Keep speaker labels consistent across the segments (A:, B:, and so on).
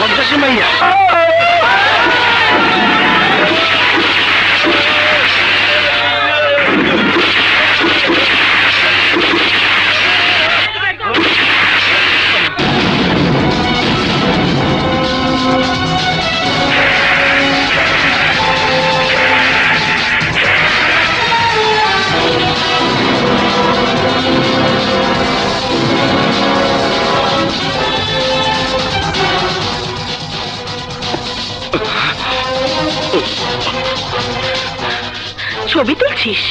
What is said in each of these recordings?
A: সন্ত্রাসী মাইয়া।
B: ছবি তুলছিস?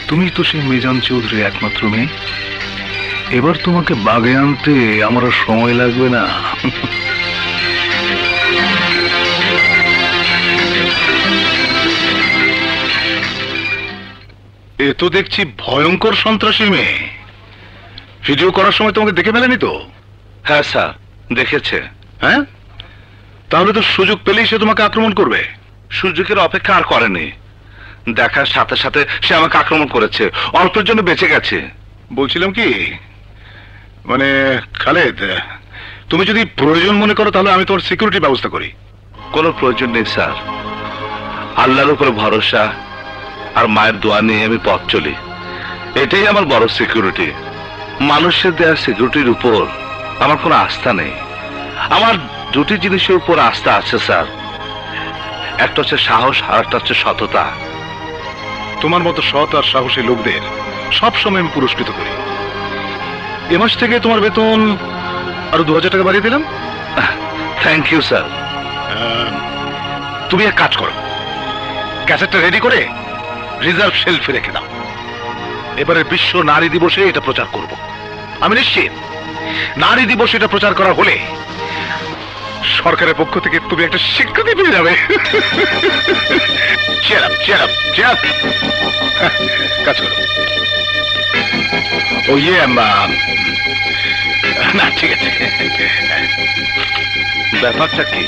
C: তুমি তো সেই মিজান চৌধুরীর একমাত্র মেয়ে। এবার তোমাকে বাগে আনতে আমার সময় লাগবে না। এ তো দেখছি ভয়ঙ্কর সন্ত্রাসী মেয়ে। ভিডিও করার সময় তোমাকে দেখে ফেলেনি তো?
A: হ্যাঁ স্যার, দেখেছে।
C: হ্যাঁ, তাহলে তো সুযোগ পেলেই সে তোমাকে আক্রমণ করবে।
A: সুযোগের অপেক্ষা আর করেনি, দেখার সাথে সাথে সে আমাকে আক্রমণ করেছে, অল্পের জন্য বেঁচে গেছে।
C: বলছিলাম কি, মানে খালেদ, তুমি যদি প্রয়োজন মনে করো তাহলে আমি তোমার সিকিউরিটি ব্যবস্থা করি।
A: কোনো প্রয়োজন নেই স্যার, আল্লাহর উপরে ভরসা আর মায়ের দোয়া নিয়ে আমি পথ চলি, এটাই আমার বড় সিকিউরিটি। মানুষের দেওয়া সিকিউরিটির উপর আমার কোনো আস্থা নেই। আমার দুটি জিনিসের উপর আস্থা আছে স্যার, একটা হচ্ছে সাহস আর একটা হচ্ছে সততা।
C: তোমার মতো সৎ আর সাহসী লোকদের সবসময় আমি পুরস্কৃত করি। এ মাস থেকে তোমার বেতন আরো 2000 টাকা বাড়িয়ে দিলাম।
A: Thank you sir.
C: তুমি এক কাজ করো, ক্যাসেটটা রেডি করে রিজার্ভ শেলফে রেখে দাও। এবারে বিশ্ব নারী দিবসে এটা প্রচার করব। আমি নিশ্চিত নারী দিবস এটা প্রচার করা হলে সরকারের পক্ষ থেকে তুমি একটা স্বীকৃতি পেয়ে যাবে। কাজ করো। ও ইয়ে, না ঠিক আছে।
A: ব্যাপারটা কি,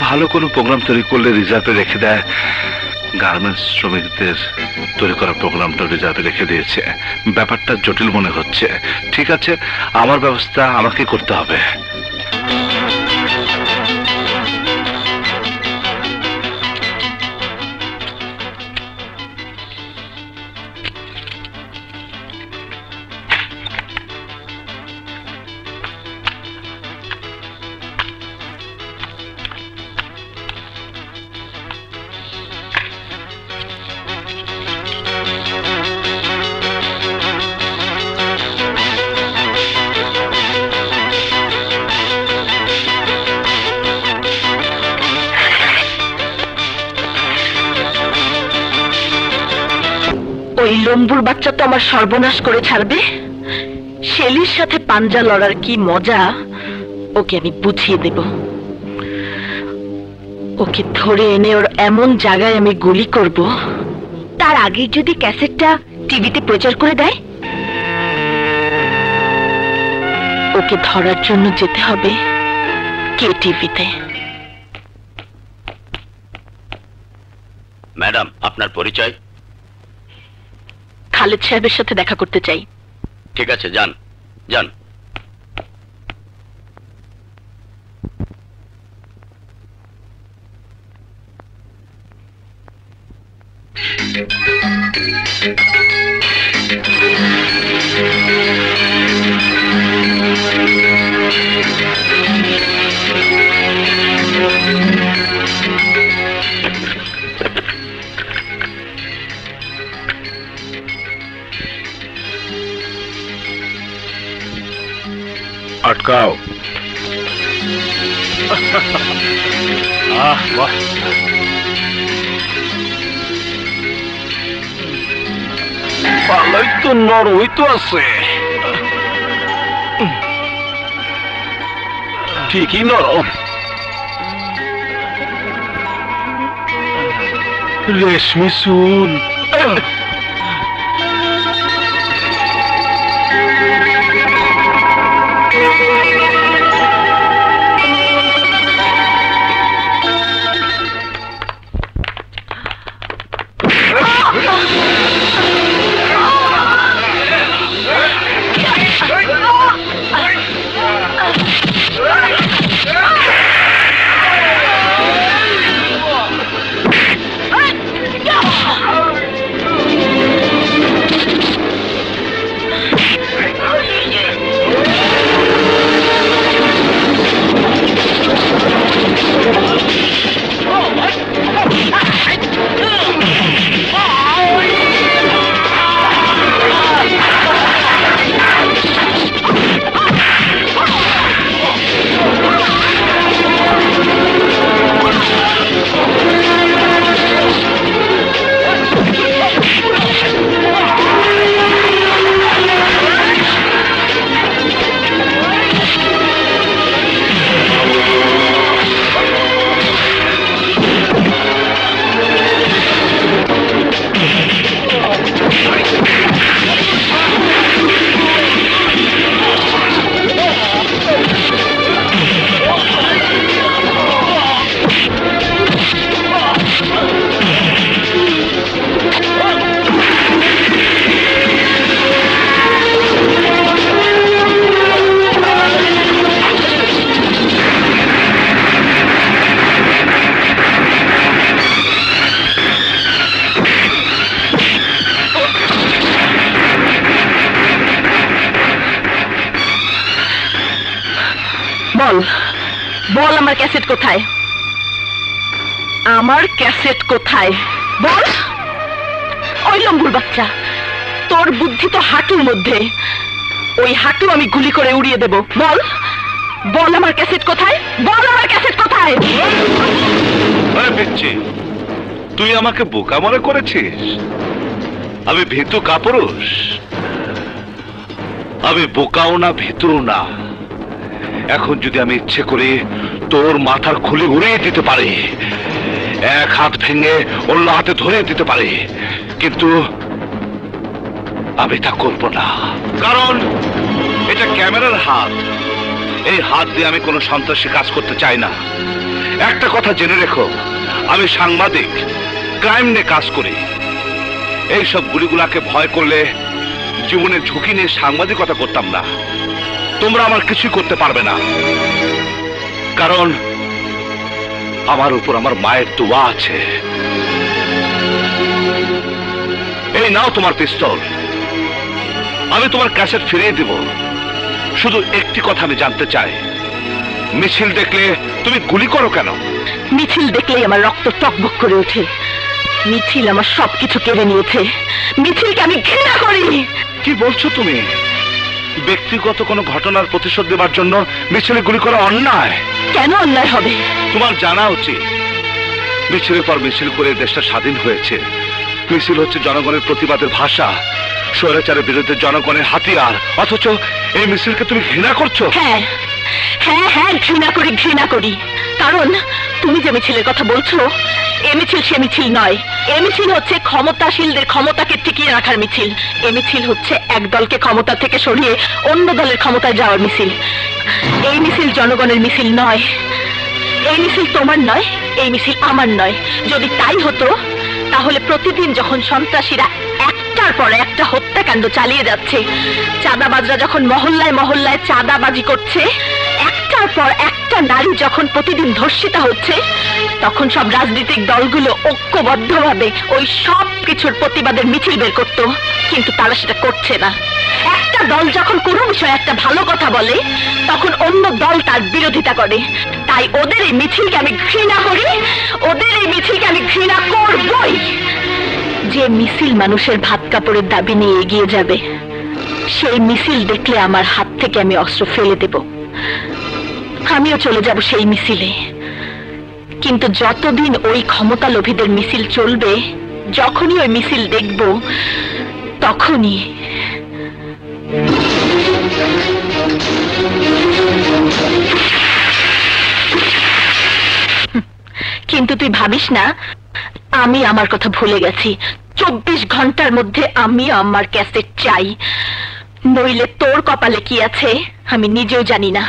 A: ভালো কোনো প্রোগ্রাম তৈরি করলে রিজার্ভে রেখে দেয়। গার্মেন্টস শ্রমিকদের তৈরি করা প্রোগ্রামটা রিজার্ভে রেখে দিয়েছে। ব্যাপারটা জটিল মনে হচ্ছে। ঠিক আছে, আমার ব্যবস্থা আমাকে করতে হবে।
B: ওই লম্বুর বাচ্চা তো আমার সর্বনাশ করে ছাড়বে। শেলির সাথে পাঞ্জা লড়ার কি মজা ওকে আমি বুঝিয়ে দেব। ওকে ধরে এনে ওর এমন জায়গায় আমি গুলি করব, তার আগে যদি ক্যাসেটটা টিভিতে প্রচার করে দেয়। ওকে ধরার জন্য যেতে হবে কে টিভিতে।
D: ম্যাডাম, আপনার পরিচয়?
B: খালেদ সাহেবের সাথে দেখা করতে চাই।
D: ঠিক আছে, যান যান।
C: अटकाओ। वाह, ভালোই তো নরমই তো আছে, ঠিকই নরম। রেশমি চুল,
B: বল বল, আমার ক্যাসেট কোথায়? আমার ক্যাসেট কোথায় বল? ওই লম্বুর বাচ্চা, তোর বুদ্ধি তো হাঁটুর মধ্যে, ওই হাঁটু আমি গুলি করে উড়িয়ে দেব। বল বল, আমার ক্যাসেট কোথায়? বল আমার ক্যাসেট কোথায়?
A: পিচ্ছি, তুই আমাকে বোকা মনে করেছিস? আমি ভীতু কাপুরুষ? আমি বোকাও না, ভীতুও না। এখন যদি আমি ইচ্ছে করে তোর মাথার খুলি উড়িয়ে দিতে পারি, এক হাত ভেঙে অন্য হাতে ধরে দিতে পারি, কিন্তু আমি তা করব না। কারণ এটা ক্যামেরার হাত, এই হাত দিয়ে আমি কোনো সন্ত্রাসী কাজ করতে চাই না। একটা কথা জেনে রেখো, আমি সাংবাদিক, ক্রাইম নিয়ে কাজ করি। এইসব গুলিগুলাকে ভয় করলে জীবনের ঝুঁকি নিয়ে সাংবাদিকতা করতাম না। তোমরা আমার কিছুই করতে পারবে না, কারণ আমার উপর আমার মায়ের দোয়া আছে। এই নাও তোমার পিস্তল, আমি তোমার ক্যাসেট ফিরিয়ে দেব। শুধু একটি কথা আমি জানতে চাই, মিছিল দেখলে তুমি গুলি করো কেন?
B: মিছিল দেখলেই আমার রক্ত টকবক করে ওঠে। মিছিল আমার সবকিছু কেড়ে নিয়েছে। মিছিলকে আমি ঘৃণা করি।
A: কি বলছো তুমি? ব্যক্তিগত কোনো ঘটনার প্রতিশোধ দেবার জন্য মিছিলে গুলি করা অন্যায়।
B: কেন অন্যায় হবে?
A: তোমার জানা উচিত, মিছিলের পর মিছিল করে দেশটা স্বাধীন হয়েছে। মিছিল হচ্ছে জনগণের প্রতিবাদের ভাষা, স্বৈরাচারের বিরুদ্ধে জনগণের হাতিয়ার, অথচ এই মিছিলকে তুমি ঘৃণা করছো।
B: হ্যাঁ, হ্যাঁ হ্যাঁ, ঘৃণা করি, ঘৃণা করি। কারণ তুমি যে মিছিলের কথা বলছো, এ মিছিল সে মিছিল নয়। এ মিছিল হচ্ছে ক্ষমতাশীলদের ক্ষমতাকে টিকিয়ে রাখার মিছিল। এ মিছিল হচ্ছে এক দলকে ক্ষমতা থেকে সরিয়ে অন্য দলের ক্ষমতায় যাওয়ার মিছিল। এই মিছিল জনগণের মিছিল নয়। এই মিছিল তোমার নয়, এই মিছিল আমার নয়। যদি তাই হতো তাহলে প্রতিদিন যখন সন্ত্রাসীরা একটার পর একটা হত্যাকাণ্ড চালিয়ে যাচ্ছে, চাঁদাবাজরা যখন মহল্লায় মহল্লায় চাঁদাবাজি করছে, একটার পর একটা নারী যখন প্রতিদিন ধর্ষিতা হচ্ছে, তখন সব রাজনৈতিক দলগুলো ঐক্যবদ্ধভাবে ওই সব কিছুর প্রতিবাদের মিছিল বের করত। কিন্তু তারা সেটা করছে না। একটা দল যখন কোনো বিষয়ে একটা ভালো কথা বলে, তখন অন্য দল তার বিরোধিতা করে। তাই ওদের এই মিছিলকে আমি ঘৃণা করি, ওদের এই মিছিলকে আমি ঘৃণা করবই। যে মিছিল মানুষের ভাত কাপড়ের দাবি নিয়ে এগিয়ে যাবে, সেই মিছিল দেখলে আমার হাত থেকে আমি অস্ত্র ফেলে দেব, আমিও চলে যাব সেই মিছিলে। কিন্তু যতদিন ওই ক্ষমতা লোভীদের মিছিল চলবে, যখনই ওই মিছিল দেখব, তখনই কিন্তু তুই ভাবিস না আমি আমার কথা ভুলে গেছি। 24 ঘন্টার মধ্যে আমি আমার ক্যাসেট চাই, নইলে তোর কপালে কি আছে আমি নিজেও জানি না।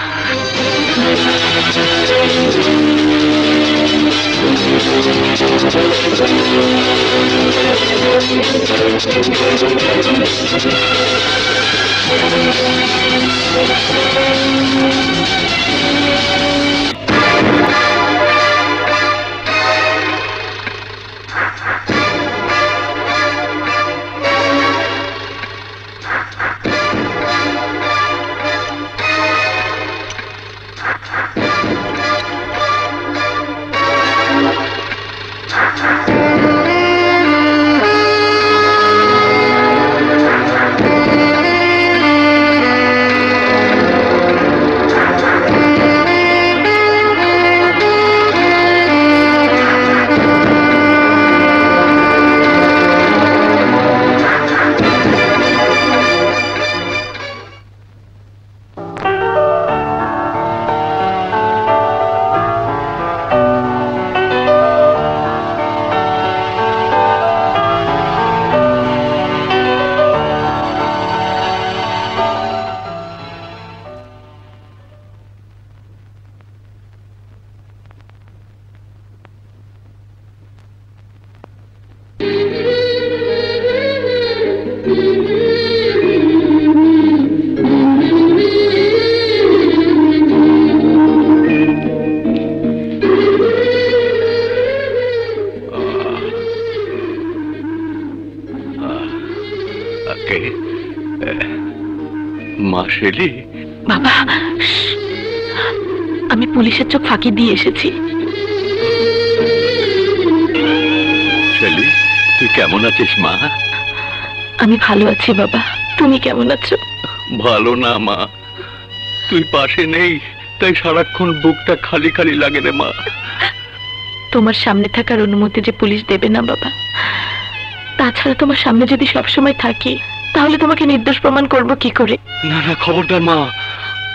D: শেলি,
B: বাবা, আমি পুলিশের চোখ ফাঁকি দিয়ে এসেছি।
D: শেলি, তুই কেমন আছিস মা?
B: আমি ভালো আছি বাবা, তুমি কেমন আছো?
D: ভালো না মা, তুই পাশে নেই, তাই সারাক্ষণ বুকটা খালি খালি লাগে রে মা।
B: তোমার সামনে থাকার অনুমতি যে পুলিশ দেবে না বাবা। তাছাড়া তোমার সামনে যদি সবসময় থাকি, তাহলে তোমাকে নির্দোষ প্রমাণ করব কি করে?
D: না না, খবরদার মা,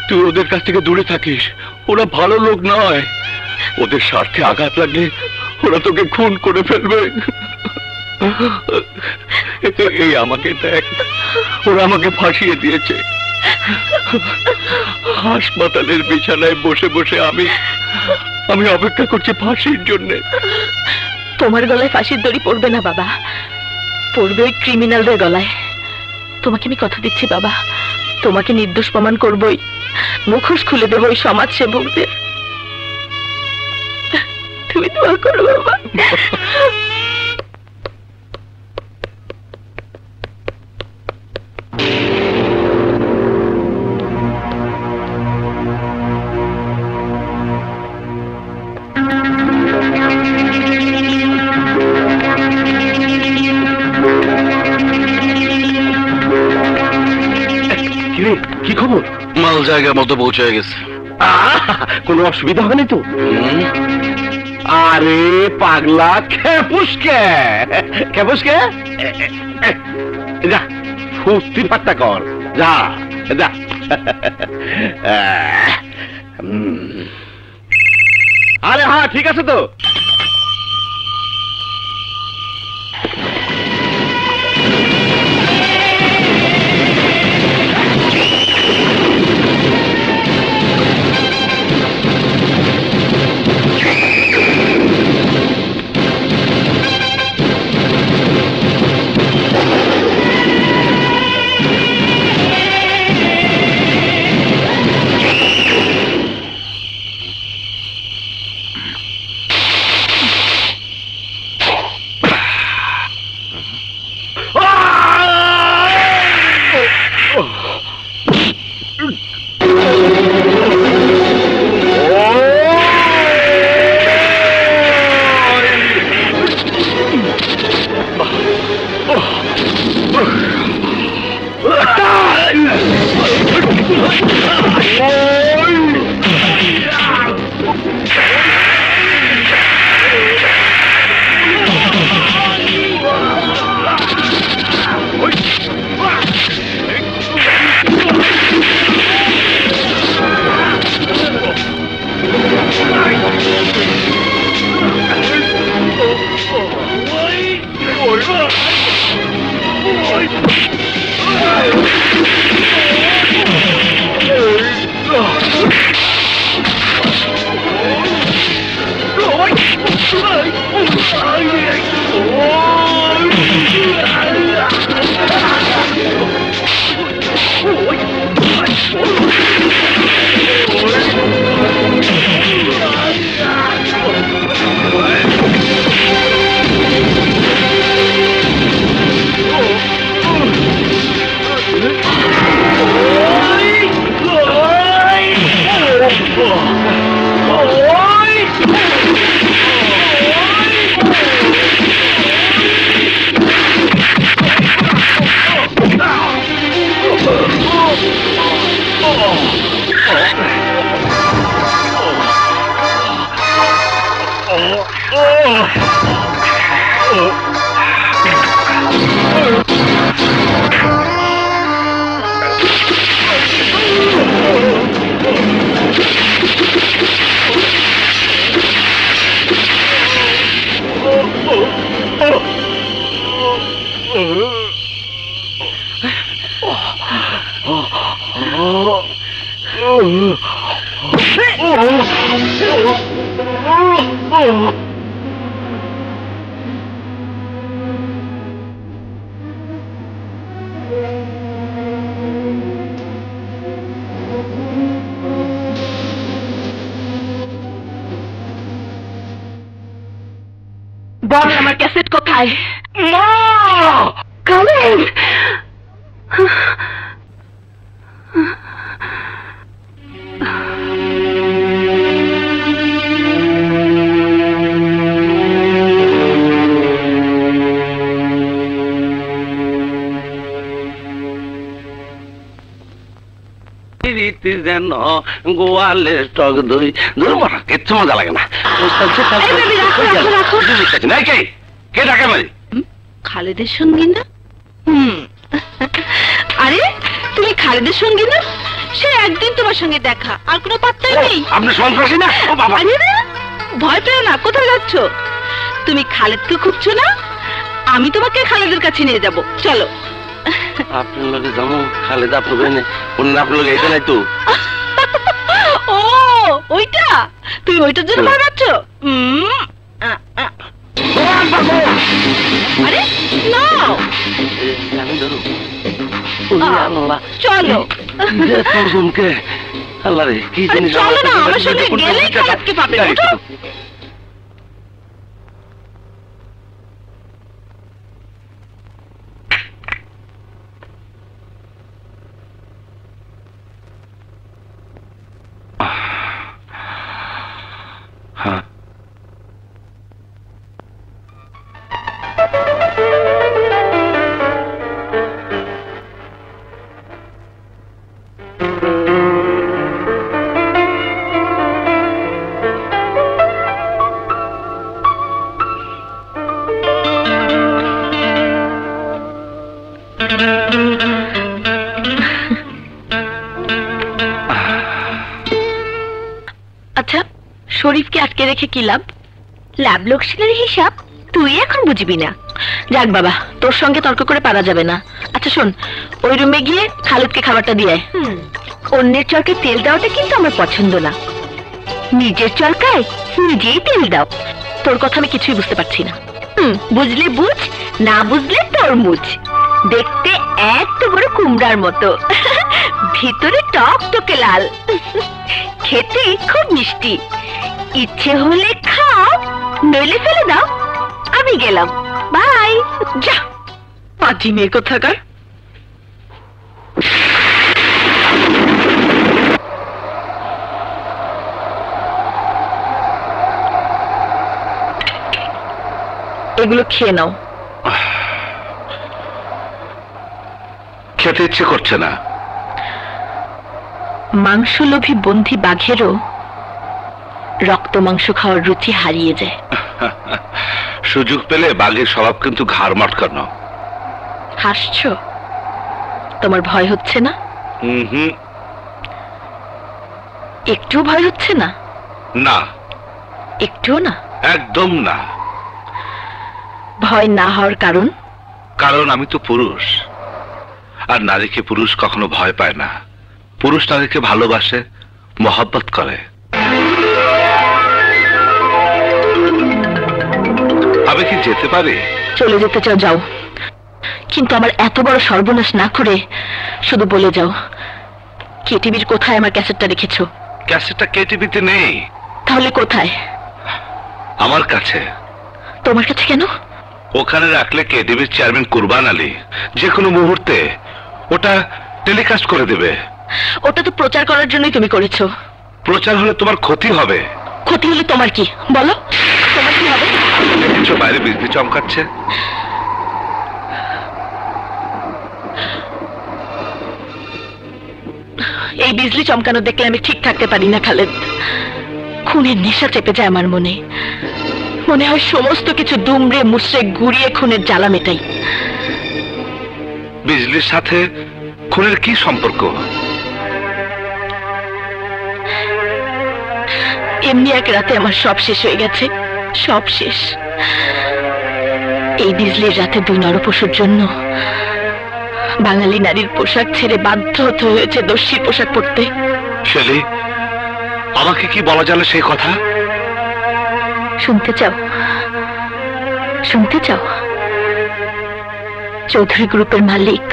D: তুই ওদের কাছ থেকে দূরে থাকিস। ওরা ভালো লোক নয়, ওদের স্বার্থে আঘাত লাগলে ওরা তোকে খুন করে ফেলবে। এই আমাকে দেখ, ওরা আমাকে ফাঁসিয়ে দিয়েছে। হাসপাতালের বিছানায় বসে বসে আমি অপেক্ষা করছি ফাঁসির জন্য।
B: তোমার গলায় ফাঁসির দড়ি পড়বে না বাবা, পড়বে ওই ক্রিমিনালদের গলায়। তোমাকে আমি কথা দিচ্ছি বাবা, তোমাকে নির্দোষ প্রমাণ করবই, মুখোশ খুলে দেবো ওই সমাজ সেবকদের। তুমি দোয়া করো বাবা।
C: কি খবর?
D: মাল জায়গা মতো পৌঁছে গেছে।
C: কোনো অসুবিধা হয়নি তো? আরে পাগলা, খেপুসকে যা ফুর্তি ফাট্টা কর, যা যা।
D: আরে হ্যাঁ ঠিক আছে তো।
B: বল আমার ক্যাসেট কোথায়? কালেন
D: যেন গোয়ালের টক দই কিচ্ছু মজা লাগে না। কে ডাকে মারি?
B: খালেদের সঙ্গী না? আরে তুমি খালেদের সঙ্গী না? সে একদিন তোমার সঙ্গে দেখা, আর কোনো পাত্তাই নেই।
D: আপনি সন্ত্রাসী না? ও বাবা,
B: ভয় পেও না। কোথায় যাচ্ছ? তুমি খালেদকে খুঁজছো না? আমি তোমাকে খালেদের কাছে নিয়ে যাব, চলো।
D: আপনার লোকে যাবো? খালেদ আপনার আপনার লোক এইটা নাই তো?
B: ও ওইটা, তুমি ওইটার জন্য ভয় পাচ্ছ? আরে না, চলো।
D: আল্লাহ রে, কি জিনিস!
B: চলো না, আমার সঙ্গে গেলেই খালেদকে পাবে।
A: হ্যাঁ,
B: শরীফকে আটকে রেখে কি লাভ? লাভ লোকসানের হিসাব তুই এখন বুঝবি না। যাক বাবা, তোর সঙ্গে তর্ক করে পারা যাবে না। আচ্ছা শোন, ওই রুমে গিয়ে খালিদকে খাবারটা দিয়ে আয়। অন্যের চরকায় তেল দেওয়াটা কিন্তু আমার পছন্দ না। নিজের চরকায় নিজেই তেল দাও। তোর কথা আমি কিছুই বুঝতে পারছি না। বুঝলে বুঝ, না বুঝলে তরমুজ। দেখতে এত বড় কুমড়ার মতো, ভিতরে টক টকে লাল, খেতে খুব মিষ্টি। ইচ্ছে হলে খাও, নইলে ফেলে দাও। আমি গেলাম, বাই। যা পাজি মেয়ে কোথাকার। এগুলো খেয়ে নাও।
A: খেতে ইচ্ছে করছে না।
B: মাংসলোভী বন্ধী বাঘেরও রক্ত মাংস খাওয়ার রুচি হারিয়ে যায়।
A: সুযোগ পেলে বাঘের স্বভাব কিন্তু ঘাড় মটকানো।
B: হাসছো? তোমার ভয় হচ্ছে না? একটু ভয় হচ্ছে না?
A: না,
B: একটুও না?
A: একদম না।
B: ভয় না হওয়ার কারণ?
A: কারণ আমি তো পুরুষ, আর নারীকে পুরুষ কখনো ভয় পায় না। পুরুষ নারীকে ভালোবাসে, মহব্বত করে। আমি কি যেতে পারি?
B: চলে যেতে চাও যাও, কিন্তু আমার এত বড় সর্বনাশ না করে শুধু বলে যাও, কেটিভির কোথায় আমার ক্যাসেটটা রেখেছো?
A: ক্যাসেটটা কেটিভিতে নেই।
B: তাহলে কোথায়?
A: আমার কাছে।
B: তোমার কাছে কেন?
A: ওখানে রাখলে কেটিভির চেয়ারম্যান কুরবান আলী যে কোনো মুহূর্তে ওটা টেলিকাস্ট করে দেবে।
B: ওটা তো প্রচার করার জন্যই তুমি করেছো।
A: প্রচার হলে তোমার ক্ষতি হবে।
B: ক্ষতি হলে তোমার কি? বলো, তোমার কি হবে?
A: দেখছো বাইরে বিজলি চমকাচ্ছে।
B: এই বিজলি চমকানো দেখলে আমি ঠিক থাকতে পারি না খালেদ। খুনের নেশা চেপে যায় আমার মনে। মনে হয় সমস্ত কিছু দুমড়ে মুচড়ে গুড়িয়ে খুনের জ্বালা মেটাই।
A: বিজলির সাথে খুনের কি সম্পর্ক?
B: এমনি এক রাতে আমার সব শেষ হয়ে গেছে, সব শেষ। এই বিজলির রাতে দুই নরপশুর জন্য বাঙালি নারীর পোশাক ছেড়ে বাধ্য হতে হয়েছে দস্যির পোশাক পরতে।
A: শেলি, আমাকে কি বলা যাবে সেই কথা?
B: শুনতে চাও? শুনতে চাও? চৌধুরী গ্রুপের মালিক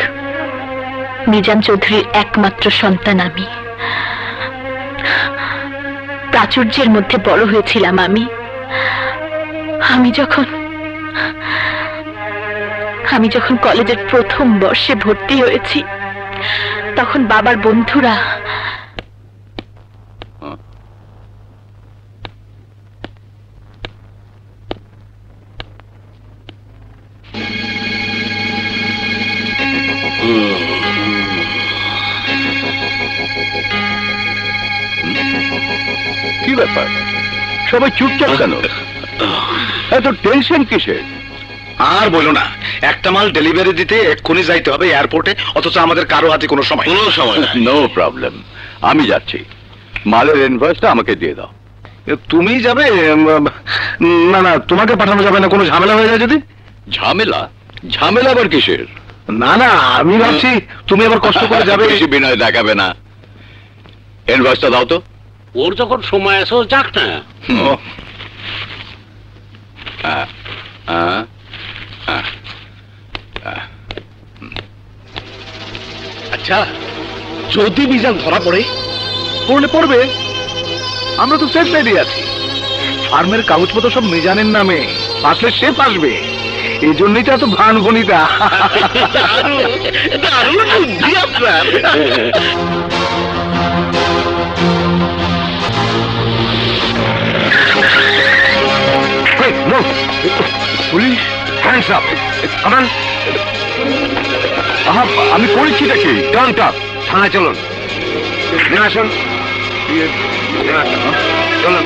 B: মিজান চৌধুরীর একমাত্র সন্তান আমি। প্রাচুর্যের মধ্যে বড় হয়েছিলাম আমি। আমি যখন কলেজের প্রথম বর্ষে ভর্তি হয়েছি, তখন বাবার বন্ধুরা
D: কি ব্যাপার, সবাই চুপচাপ কেন? এত টেনশন কিসের?
C: আর বলো না, একটা মাল ডেলিভারি দিতে এক্ষুনি যাইতে হবে এয়ারপোর্টে, অথচ আমাদের কারো হাতে কোনো সময়
D: নো প্রবলেম, আমি যাচ্ছি। মালের ইনভয়েসটা আমাকে দিয়ে দাও।
C: তুমি যাবে? না না, তোমাকে পাঠানো যাবে না, কোনো ঝামেলা হয়ে যায় যদি।
D: ঝামেলা? ঝামেলা আবার কিসের?
C: না না, আমি ভাবছি তুমি আবার কষ্ট করে যাবে।
D: বেশি বিনয় দেখাবে না। ইনভয়েসটা দাও তো।
E: ওর যখন সময় আছে ও যাক না।
C: আচ্ছা, যদি মিজান ধরা পড়ে? পড়লে পড়বে, আমরা তো সেফ সাইডে আছি। ফার্মের কাগজপত্র সব মিজানের নামে, আসলে সে আসবে। এই জন্যই তো এত ভান ভনিতা। দারুণ বুদ্ধি আপনার। Police, hands up. কামান। আমি করেছি দেখি। Turn up. থানায় চলুন। আসুন চলুন।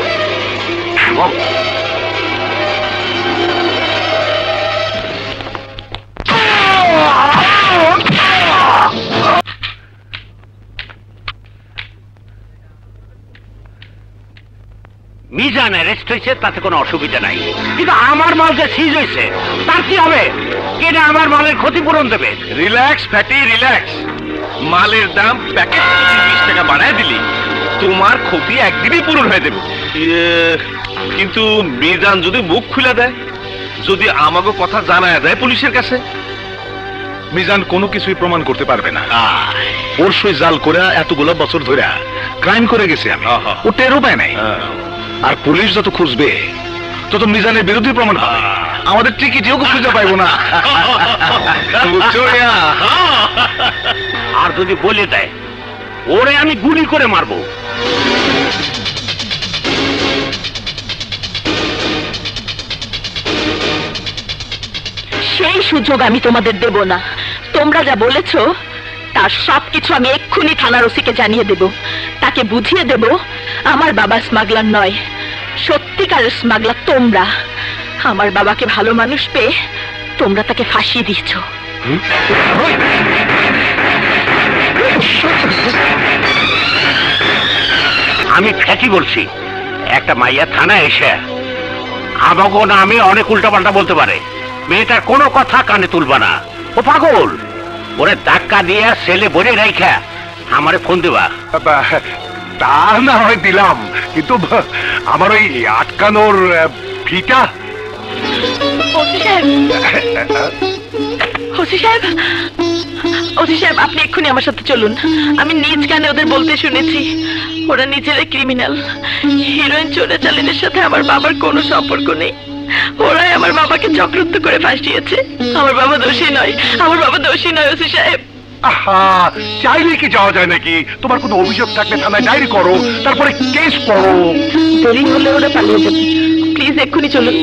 C: মিজান
E: মিজান অ্যারেস্ট হয়েছে তাতে কোনো অসুবিধা নাই, কিন্তু আমার মাল যে সিজ হয়েছে তার কি হবে? কেন আমার মালের ক্ষতিপূরণ দেবে?
C: Relax fatty, relax. মালের দাম প্যাকেট 20 টাকা বাড়ায় দিলি তোমার ক্ষতি একদিনই পূরণ হয়ে যাবে। কিন্তু মিজান যদি মুখ খুলে দেয়, যদি আমাকে কথা জানায় দেয় পুলিশের কাছে, মিজান কোনো কিছুই প্রমাণ করতে পারবে না। ওর সই জাল করে এতগুলো বছর ধরে ক্রাইম করে গেছে আমি, ও টেরও পায় নাই। আর পুলিশ যত খুঁজবে তত মিজানের বিরুদ্ধে প্রমাণ পাবে, আমাদের টিকিটিও খুঁজে পাইবো না।
E: আর যদি বলে দেয় ওরে আমি গুলি করে মারবো,
B: সেই সুযোগ আমি তোমাদের দেব না। তোমরা যা বলেছো তার সবকিছু আমি এক্ষুনি থানার ওসিকে জানিয়ে দেব, তাকে বুঝিয়ে দেব আমার বাবা স্মাগলার নয়, সত্যিকারের স্মাগলার তোমরা। আমার বাবাকে ভালো মানুষ পেয়ে তোমরা তাকে ফাঁসিয়ে দিয়েছ।
E: আমি ফ্যাটি বলছি, একটা মাইয়া থানা এসে আমাকে নামে অনেক উল্টাপাল্টা বলতে পারে, মেয়েটার কোনো কথা কানে তুলবা না, ও পাগল। ওরে ধাক্কা দিয়ে ছেলে বনে রাইখা আমারে ফোন দেবা।
C: তা না হয় দিলাম, কিন্তু আমার ওই আটকানোর ফিটা।
B: ওসি সাহেব, আপনি এক্ষুনি আমার সাথে চলুন। আমি নিজ কানে ওদের বলতে শুনেছি ওরা নিজেরাই ক্রিমিনাল। হিরোইন চোরাচালানের সাথে আমার বাবার কোনো সম্পর্ক নেই, ওরাই আমার বাবাকে চক্রান্ত করে ফাঁসিয়েছে। আমার বাবা দোষী নয়, আমার বাবা দোষী নয় ওসি সাহেব।
C: আহা, চাইলে কি যাওয়া যায় নাকি? তোমার কোনো অভিযোগ থাকলে থানায় ডায়েরি করো, তারপরে কেস করো।
B: দেরি হলে ওরা পালিয়ে যাবে। প্লিজ এক্ষুনি চলুন।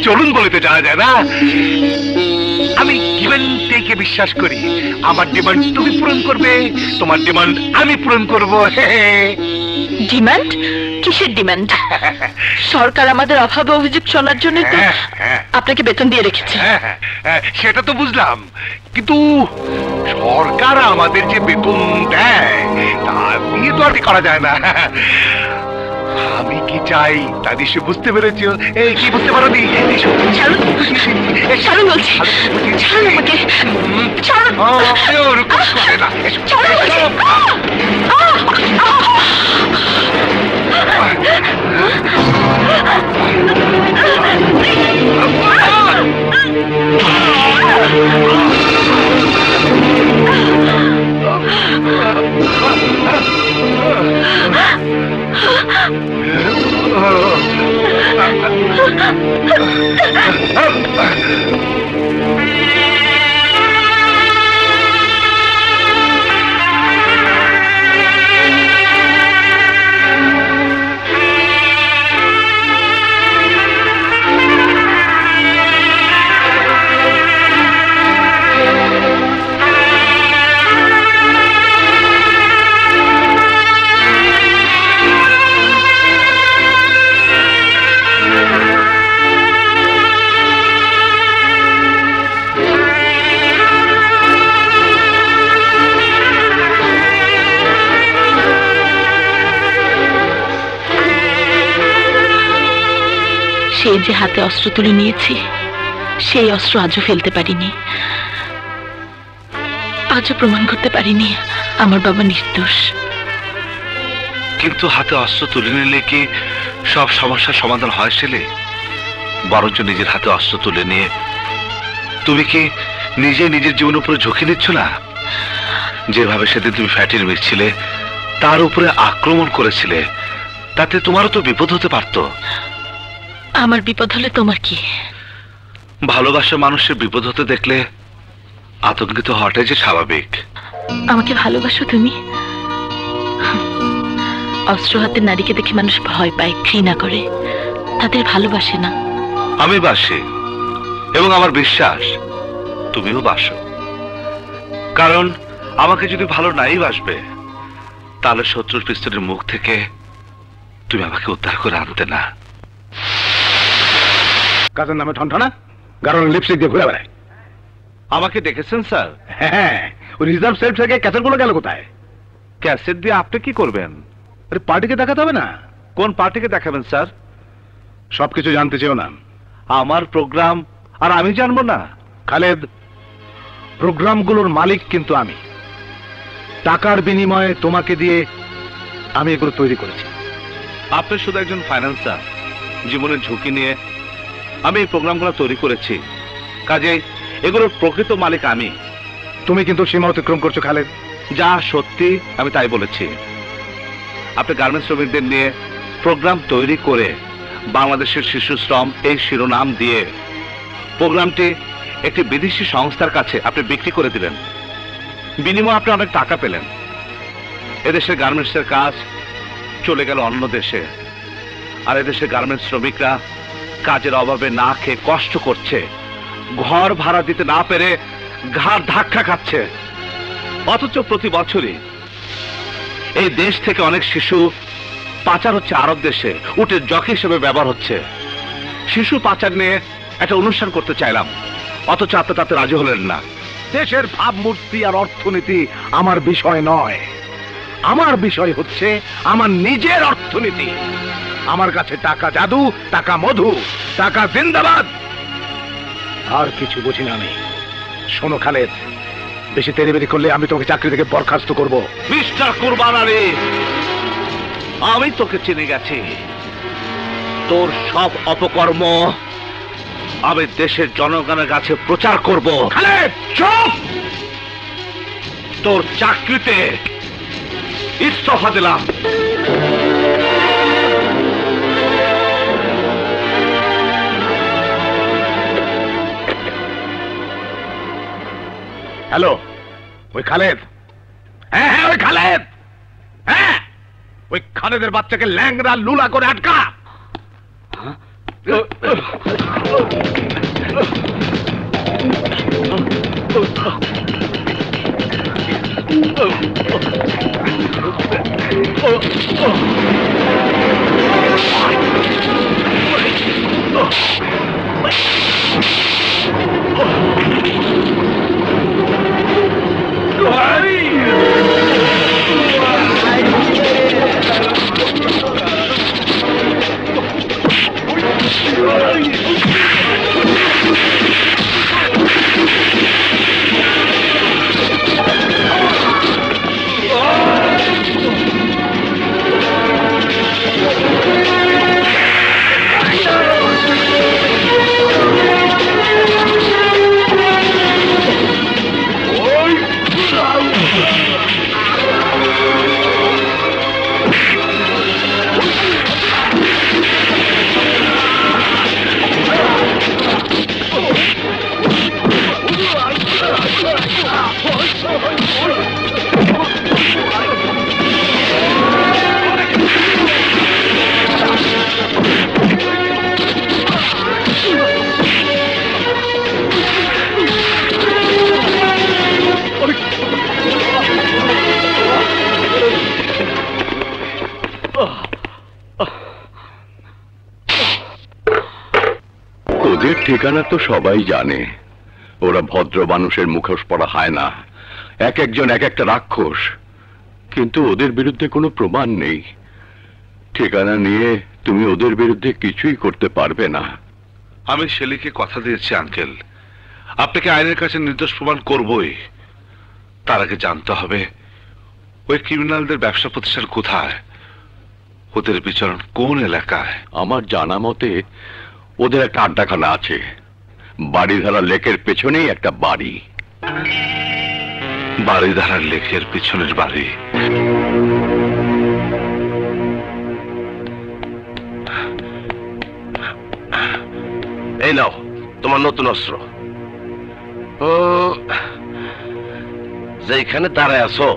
C: চলুন বলিতে যাওয়া যায় না। আমি গিভেন টেকে বিশ্বাস করি। আমার ডিমান্ড তুমি পূরণ করবে, তোমার ডিমান্ড আমি পূরণ করব।
B: ডিমান্ড? কিসের ডিমান্ড? সরকার আমাদের অভাবে অভিযোগ শোনার জন্য তো আপনাকে বেতন দিয়ে রেখেছে।
C: সেটা তো বুঝলাম, কিন্তু সরকার আমাদের যে বেতন দেয় তা দিয়ে তো আর করা যায় না। আমি কি চাই তা নিশ্চয় বুঝতে পেরেছি। এই কি বুঝতে পারো নি?
B: ছাড়ুন বলছি, ছাড়ুন আমাকে, ছাড়ুন। সেই যে হাতে অস্ত্র তুলে নিয়েছি, সেই অস্ত্র আজও ফেলতে পারিনি, আজও প্রমাণ করতে পারিনি আমার বাবা নির্দোষ।
A: কিন্তু হাতে অস্ত্র তুলে নিলে কি সব সমস্যার সমাধান হয় ছেলে? বরঞ্চ নিজের হাতে অস্ত্র তুলে নিয়ে তুমি কি নিজে নিজের জীবনের উপরে ঝুঁকি নিচ্ছ না? যেভাবে সেদিন তুমি ফ্যাটির মিশছিলে, তার উপরে আক্রমণ করেছিলে, তাতে তোমারও তো বিপদ হতে পারত।
B: আমার বিপদ হলে তোমার কি?
A: ভালোবাসা মানুষের বিপদ হতে দেখলে আতঙ্কিত হওয়াটাই যে স্বাভাবিক।
B: আমাকে ভালোবাসো তুমি? অস্ত্র হাতের নারীকে দেখে মানুষ ভয় পায়, ঘৃণা করে, তাদের ভালোবাসে না।
A: আমি বাসি, এবং আমার বিশ্বাস তুমিও বাসো। কারণ আমাকে যদি ভালো নাই বাসবে, তাহলে শত্রুর পিস্তলের মুখ থেকে তুমি আমাকে উদ্ধার করে আনতে না।
C: কাজের নামে ঠনঠনা, কারণ লিপস্টিক দিয়ে ঘুরে বেড়ায়।
A: আমাকে দেখেছেন স্যার?
C: হ্যাঁ, ওই রিজার্ভ সেলফ থেকে ক্যাসেট গুলো গেল কোথায়?
A: ক্যাসেট দিয়ে আপনি কি করবেন?
C: আরে পার্টিকে দেখাতে হবে না?
A: কোন পার্টিকে দেখাবেন স্যার?
C: সবকিছু জানতে চেও না।
A: আমার প্রোগ্রাম আর আমি জানবো না?
C: খালেদ, প্রোগ্রামগুলোর মালিক কিন্তু আমি। টাকার বিনিময়ে তোমাকে দিয়ে আমি এগুলো তৈরি করেছি।
A: আপনি শুধু একজন ফাইন্যান্সার, জীবনের ঝুঁকি নিয়ে আমি এই প্রোগ্রামগুলো তৈরি করেছি, কাজেই এগুলোর প্রকৃত মালিক আমি।
C: তুমি কিন্তু সীমা অতিক্রম করছো খালেদ।
A: যা সত্যি আমি তাই বলেছি। আপনি গার্মেন্টস শ্রমিকদের নিয়ে প্রোগ্রাম তৈরি করে বাংলাদেশের শিশু শ্রম এই শিরোনাম দিয়ে প্রোগ্রামটি একটি বিদেশি সংস্থার কাছে আপনি বিক্রি করে দিলেন। বিনিময়ে আপনি অনেক টাকা পেলেন। এদেশের গার্মেন্টসের কাজ চলে গেল অন্য দেশে, আর এদেশের গার্মেন্টস শ্রমিকরা কাজের অভাবে না খেয়ে কষ্ট করছে, ঘর ভাড়া দিতে না পেরে ঘাড় ধাক্কা খাচ্ছে। অথচ প্রতি বছরই এই দেশ থেকে অনেক শিশু পাচার হচ্ছে আরব দেশে, উটের জকি হিসেবে ব্যবহার হচ্ছে। শিশু পাচার নিয়ে একটা অনুষ্ঠান করতে চাইলাম, অথচ আপনি তাতে রাজি হলেন না।
C: দেশের ভাবমূর্তি আর অর্থনীতি আমার বিষয় নয়। আমার বিষয় হচ্ছে আমার নিজের অর্থনীতি। আমার কাছে টাকা জাদু, টাকা মধু, টাকা জিন্দাবাদ, আর কিছু বুঝি না আমি। শোনো খালেদ, বেশি তেড়েবেড়ি করলে আমি তোকে চাকরি থেকে বরখাস্ত করব।
A: মিস্টার কুরবান আলী, আমি তোকে চিনে গেছি। তোর সব অপকর্ম আমি দেশের জনগণের কাছে প্রচার করব।
C: খালেদ চুপ!
A: তোর চাকরিতে ইস্তফা দিলাম।
C: হ্যালো, ওই খালেদ? হ্যাঁ হ্যাঁ, ওই খালেদ। হ্যাঁ, ওই খালেদের বাচ্চাকে ল্যাংড়া লুলা করে আটকা।
D: ওদের ঠিকানা তো সবাই জানে। ওরা ভদ্র মানুষের মুখোশ পরা হয় না, এক একজন এক একটা রাক্ষস। কিন্তু ওদের বিরুদ্ধে কোনো প্রমাণ নেই। ঠিকানা নিয়ে তুমি ওদের বিরুদ্ধে কিছুই করতে পারবে না।
A: আমি শেলিকে কথা দিয়েছি আঙ্কেল, আপনাকে আইনের কাছে নির্দোষ প্রমাণ করবই। তার আগে জানতে হবে ওই ক্রিমিনালদের ব্যবসা প্রতিষ্ঠান কোথায়, ওদের বিচরণ কোন এলাকায়।
D: আমার জানা মতে ওদের একটা আড্ডাখানা আছে, বাড়িধারা লেকের পেছনেই একটা বাড়ি।
A: বাড়িধারার লেকের পিছনের বাড়ি?
E: এই নাও তোমার নতুন অস্ত্র। ও, যেখানে দাঁড়ায় আছো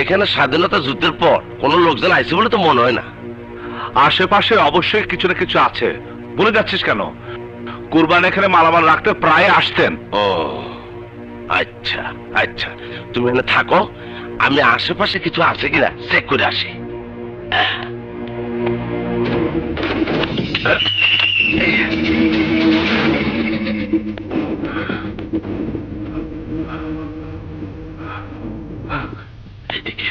E: এখানে স্বাধীনতা যুদ্ধের পর কোন লোকজন আইছে বলে তো মনে হয় না।
A: আশেপাশে অবশ্যই কিছু না কিছু আছে। বলে যাচ্ছিস কেন? কুরবান এখানে মালামাল রাখতে প্রায় আসতেন।
E: ও আচ্ছা আচ্ছা, তুমি এখানে থাকো, আমি আশেপাশে কিছু আছে কিনা চেক করে আসি। এইদিকে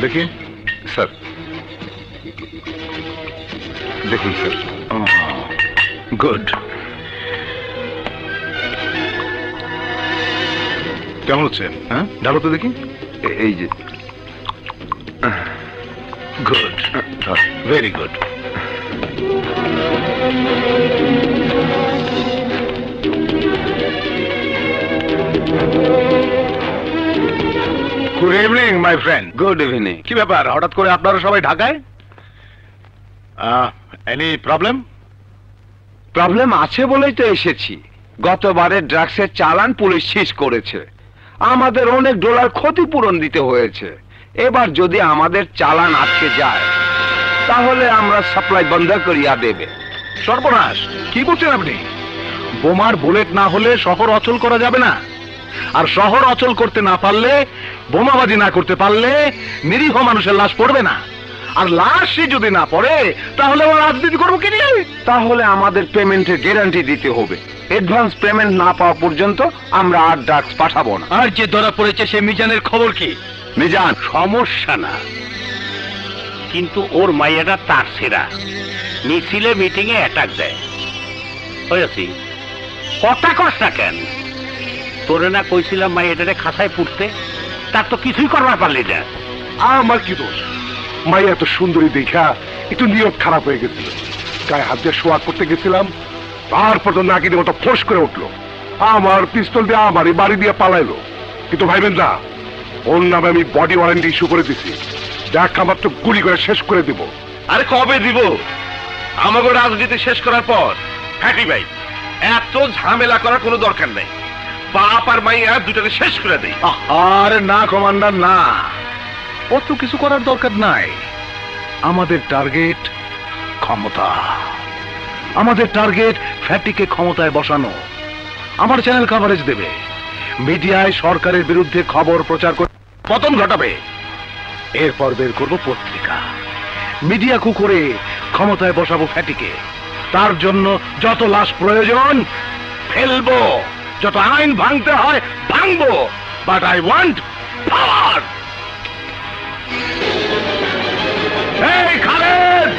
C: देखिए
A: স্যার
C: देखिए सर गुड কেমন হচ্ছে হ্যাঁ ঢালো তো দেখি
A: এই যে
C: good very good good evening my friend
A: good evening.
C: কি ব্যাপার হঠাৎ করে আপনারা সবাই ঢাকায় এনি প্রবলেম
F: প্রবলেম আছে বলেই তো এসেছি। গতবারে ড্রাগসের চালান পুলিশ সিজ করেছে, আমাদের অনেক ডলার ক্ষতিপূরণ দিতে হয়েছে। এবার যদি আমাদের চালান আটকে যায় তাহলে আমরা সাপ্লাই বন্ধ করিয়া দেবে।
C: সর্বনাশ কি বলছেন আপনি? বোমার বুলেট না হলে শহর অচল করা যাবে না, আর শহর অচল করতে না পারলে, বোমাবাজি না করতে পারলে নিরীহ মানুষের লাশ পড়বে না, আর লাশই যদি না পড়ে তাহলে আমরা রাজনীতি করবো কি নিয়ে?
F: তাহলে আমাদের পেমেন্টের গ্যারান্টি দিতে হবে। অ্যাডভান্স পেমেন্ট না পাওয়া পর্যন্ত আমরা আর ড্রাগস পাঠাবো না।
E: আর যে ধরা পড়েছে সে মিজানের খবর কি?
F: মিজান
E: সমস্যা না, কিন্তু ওর মাইয়াটা তার সেরা মিছিলে মিটিং এ অ্যাটাক দেয়। হয়েছি কথা কষ্ট না কেন? তোরে না কইছিলাম মাইয়াটারে খাসায় পুড়তে, তার তো কিছুই করবার পারলি না।
C: আমার কি দোষ? মাইয়া এত সুন্দরী দেখা একটু নিয়ত খারাপ হয়ে গেছিল, গায়ে হাত দিয়ে শোয়া করতে গেছিলাম, তারপর তো নাকি মতো ফোর্স করে উঠলো, আমার পিস্তল দিয়ে আমারই বাড়ি দিয়ে পালাইলো। কিন্তু ভাইবেন না, ওর নামে আমি বডি ওয়ারেন্টি ইস্যু করে দিছি, দেখা মাত্র গুলি করে শেষ করে দিব।
A: আরে কবে দিব? আমাকে রাজনীতি শেষ করার পর ফ্যাটি ভাই এত ঝামেলা করার কোনো দরকার নেই, বাপ আর মাইয়া দুটাকে শেষ করে দেই।
C: আরে না কমান্ডার না, অত কিছু করার দরকার নাই। আমাদের টার্গেট ক্ষমতা, আমাদের টার্গেট ফ্যাটিকে ক্ষমতায় বসানো। আমার চ্যানেল কভারেজ দেবে, মিডিয়ায় সরকারের বিরুদ্ধে খবর প্রচার করে পতন ঘটাবে। এরপর বের করব পত্রিকা, মিডিয়া কুকুরে ক্ষমতায় বসাবো ফ্যাটিকে। তার জন্য যত লাশ প্রয়োজন ফেলবো, যত আইন ভাঙতে হয় ভাঙবো, বাট আই ওয়ান্ট পাওয়ার। এই খালেদ,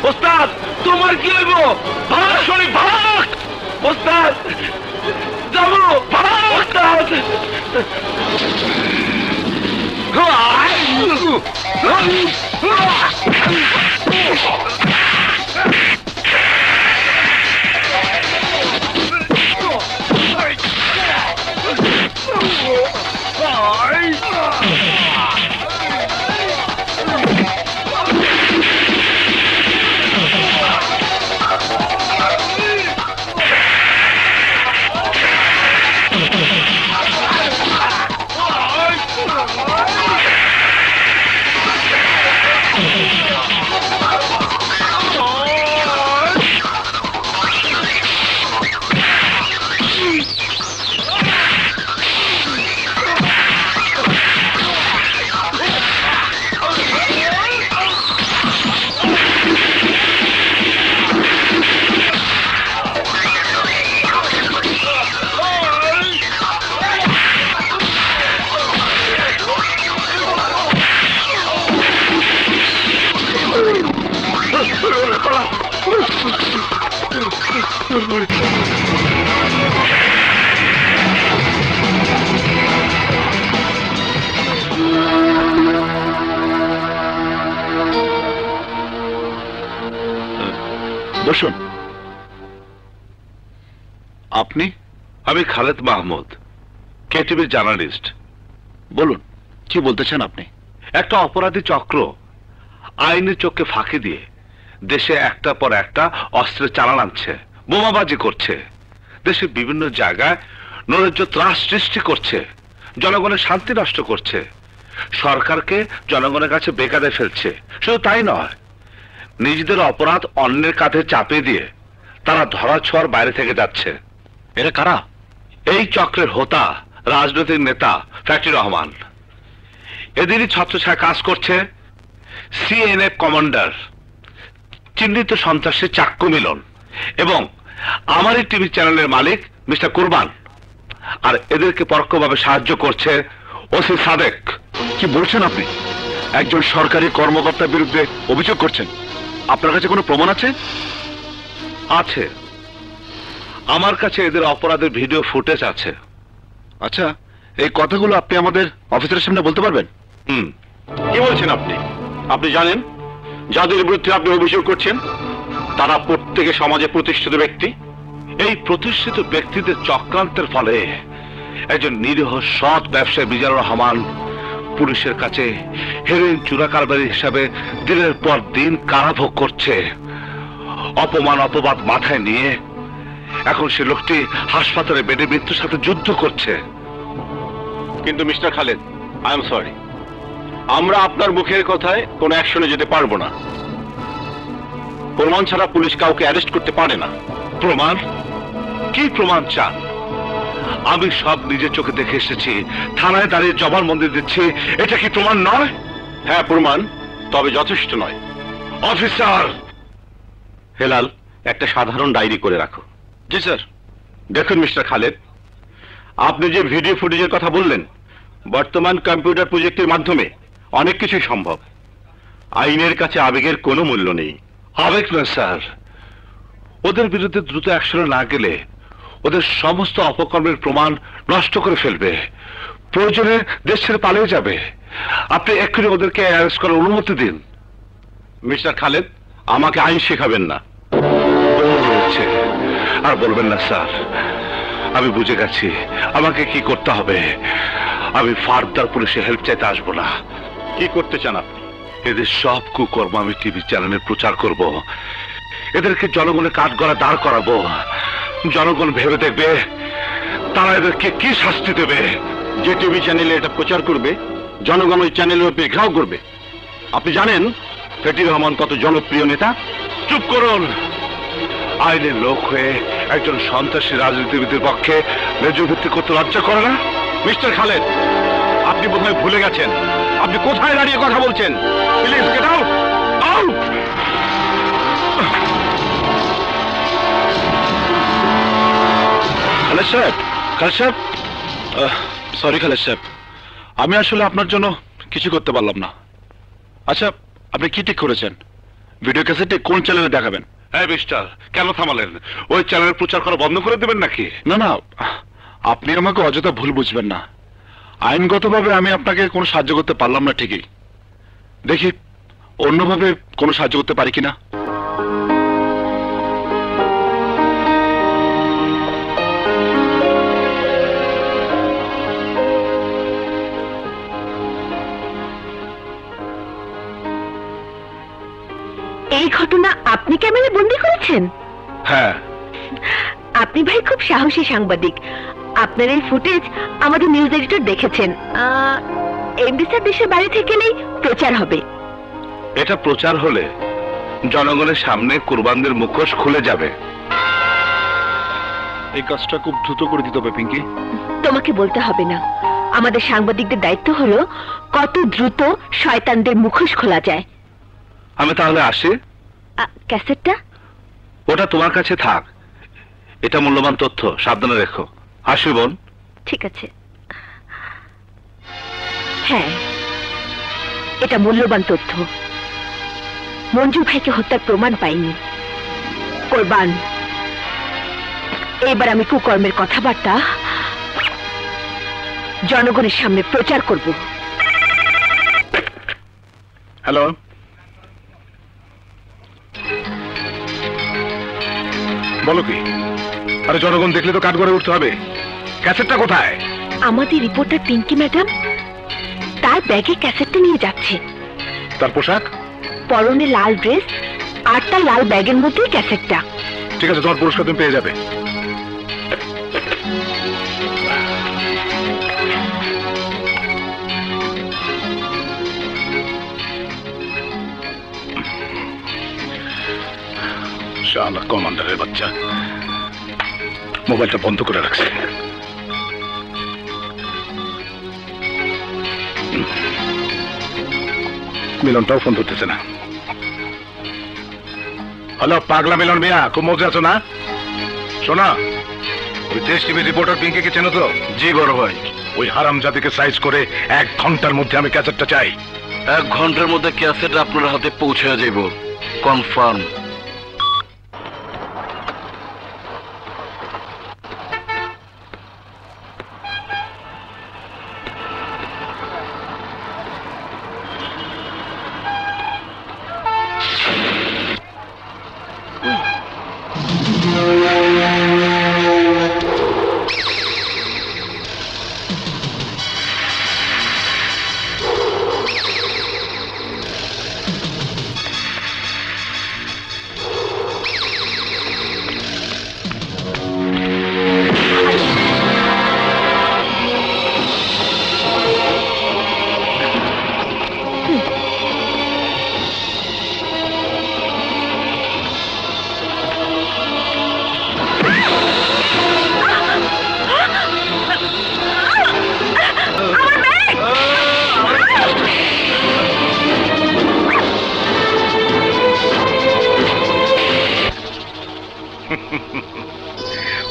A: ওস্তাদ তোমার কি হইব? ভাগ শরীফ ভাগ! ওস্তাদ যাবো, ভাগ ওস্তাদ!
C: বসুন।
A: আপনি? আমি খালেদ মাহমুদ, কেটিভির জার্নালিস্ট।
C: বলুন, কি বলতে চান আপনি?
A: একটা অপরাধী চক্র আইনের চোখকে ফাঁকি দিয়ে দেশে একটা পর একটা অস্ত্রের চালান আনছে, বোমাবাজি করছে। দেশের বিভিন্ন জায়গায় নৈরাজ্য ত্রাস সৃষ্টি করছে, জনগণের শান্তি নষ্ট করছে, সরকারকে জনগণের কাছে বেকারে ফেলছে। শুধু তাই নয়, নিজেদের অপরাধ অন্যের কাঁধে চাপিয়ে দিয়ে তারা ধরা ছোঁয়ার বাইরে থেকে যাচ্ছে।
C: এরা কারা?
A: এই চক্রের হোতা রাজনৈতিক নেতা ফ্যাটি রহমান। এদেরই ছত্রছায়া কাজ করছে সিএনএফ কমান্ডার চিহ্নিত সন্ত্রাসী চাক্কু মিলন এবং আমারই টিভি চ্যানেলের মালিক মিস্টার কুরবান। আর এদেরকে পরোক্ষভাবে সাহায্য করছে ওসি সাদেক।
C: কি বলছেন আপনি? একজন সরকারি কর্মকর্তার বিরুদ্ধে অভিযোগ করছেন? আপনার কাছে কোনো প্রমাণ আছে?
A: আছে, আমার কাছে এদের অপরাধের ভিডিও ফুটেজ আছে।
C: আচ্ছা, এই কথাগুলো আপনি আমাদের অফিসারের সামনে বলতে পারবেন? কি বলছেন আপনি? আপনি জানেন যাদের বিরুদ্ধে আপনি অভিযোগ করছেন তারা প্রত্যেকে সমাজে প্রতিষ্ঠিত ব্যক্তি।
A: এই প্রতিষ্ঠিত ব্যক্তিদের চক্রান্তের ফলে একজন নিরীহ সৎ ব্যবসায়ী মিজানুর রহমান পুলিশের কাছে হেরোইন চোরাকারবারি হিসাবে দিনের পর দিন কারাভোগ করছে। অপমান অপবাদ মাথায় নিয়ে এখন সে লোকটি হাসপাতালে বেডে মৃত্যুর সাথে যুদ্ধ করছে।
C: কিন্তু mister Khaled, I am sorry, আমরা আপনার মুখের কথায় কোনো অ্যাকশনে যেতে পারবো না। প্রমাণ ছাড়া পুলিশ কাউকে অ্যারেস্ট করতে পারে না।
A: প্রমাণ? কি প্রমাণ চান? আমি সব নিজের চোখে দেখে এসেছি, থানায় দাঁড়িয়ে জবানবন্দি দিচ্ছি। এটা কি প্রমাণ নয়?
C: হ্যাঁ প্রমাণ, তবে যথেষ্ট নয়।
A: অফিসার
C: হেলাল, একটা সাধারণ ডায়েরি করে রাখো। জি স্যার। দেখুন মিস্টার খালেদ, আপনি যে ভিডিও ফুটেজের কথা বললেন, বর্তমান কম্পিউটার প্রযুক্তির মাধ্যমে অনেক কিছুই সম্ভব। আইনের কাছে আবেগের কোনো মূল্য নেই।
A: আবেগ নয় স্যার, ওদের বিরুদ্ধে দ্রুত অ্যাকশনে না গেলে ওদের সমস্ত অপকর্মের প্রমাণ নষ্ট করে ফেলবে, প্রয়োজনে দেশ ছেড়ে পালিয়ে যাবে। আপনি এক্ষুনি ওদেরকে অ্যারেস্ট করার অনুমতি দিন।
C: মিস্টার খালেদ, আমাকে আইন শেখাবেন না।
A: আর বলবেন না স্যার, আমি বুঝে গেছি আমাকে কি করতে হবে। আমি ফার্দার পুলিশে হেল্প চাইতে আসবো না।
C: কি করতে চান আপনি?
A: এদের সব কুকর্ম আমি টিভি চ্যানেলে প্রচার করব, এদেরকে জনগণের কাঠগড়ায় দাঁড় করাবো। জনগণ ভেবে দেখবে তারা এদেরকে কি শাস্তি দেবে।
C: যে টিভি চ্যানেলে এটা প্রচার করবে, জনগণ ওই চ্যানেলের উপরে ঘাও করবে। আপনি জানেন ফেটি রহমান কত জনপ্রিয় নেতা?
A: চুপ করুন। আইনের লোক হয়ে একজন সন্ত্রাসী রাজনীতিবিদের পক্ষে ন্যায্যভিত্তি করতে লজ্জা করে না?
C: মিস্টার খালেদ, আপনি বোধহয় ভুলে গেছেন আপনি কোথায় দাঁড়িয়ে কথা বলছেন। Please get out, out. Khaled সাহেব, খালেদ সাহেব, সরি খালেদ সাহেব, আমি আসলে আপনার জন্য কিছু করতে পারলাম না। আচ্ছা, আপনি কি ঠিক করেছেন? ভিডিও ক্যাসেটে কোন চ্যানেলে দেখাবেন?
A: হ্যাঁ মিস্টার, কেন থামালেন? ওই চ্যানেল প্রচার করা বন্ধ করে দেবেন নাকি?
C: না না, আপনি আমাকে অযথা ভুল বুঝবেন না। আইনগতভাবে আমি আপনাকে কোনো সাহায্য করতে পারলাম না ঠিকই, দেখি অন্যভাবে কোনো সাহায্য করতে পারি কিনা।
B: এই ঘটনা আপনি ক্যামেরায় বন্দী করেছেন?
A: হ্যাঁ।
B: আপনি ভাই খুব সাহসী সাংবাদিক। আপনার এই ফুটেজ আমাদের নিউজ এডিটর দেখেছেন। এমডি স্যার দেশের বাইরে থেকে গেলেই প্রচার হবে।
A: এটা প্রচার হলে জনগণের সামনে কুরবানদের মুখোশ খুলে যাবে।
C: এই কাজটা খুব দ্রুত করে দিতে হবে পিঙ্কি।
B: তোমাকে বলতে হবে না, আমাদের সাংবাদিকদের দায়িত্ব হলো কত দ্রুত শয়তানদের মুখোশ খোলা যায়।
A: আমি তাহলে আসি।
B: ক্যাসেটটা?
A: ওটা তোমার কাছে থাক, এটা মূল্যবান তথ্য, সাবধানে রেখো। আসি বোন।
B: ঠিক আছে। হ্যাঁ, এটা মূল্যবান তথ্য। মঞ্জু ভাইকে হত্যার প্রমাণ পাইনি। কোরবান, এবার আমি কুকর্মের কথাবার্তা জনগণের সামনে প্রচার করব।
C: হ্যালো, বলো কি? আরে জনগণ দেখলে তো কাঠ গড়ে উঠতে হবে। ক্যাসেটটা কোথায়?
B: আমাদের রিপোর্টার পিঙ্কি ম্যাডাম তার ব্যাগে ক্যাসেটটা নিয়ে যাচ্ছে।
C: তার পোশাক?
B: পরনে লাল ড্রেস, আর তার লাল ব্যাগের মধ্যেই ক্যাসেটটা।
C: ঠিক আছে, তোমার পুরস্কার তুমি পেয়ে যাবে। শালা কমান্ডারের বাচ্চা মোবাইলটা বন্ধ করে রাখছে। মিলনটাও ফোন ধরতেছে না। হ্যালো পাগলা মিলন মিয়া, খুব মজা আছো না? শোনা, ওই দেশ টিভি রিপোর্টার পিঙ্কিকে চেনো তো? জি বড় ভাই। ওই হারাম জাতিকে সাইজ করে 1 ঘন্টার মধ্যে আমি ক্যাসেটটা চাই।
A: 1 ঘন্টার মধ্যে ক্যাসেট আপনার হাতে পৌঁছে যাইব, কনফার্ম।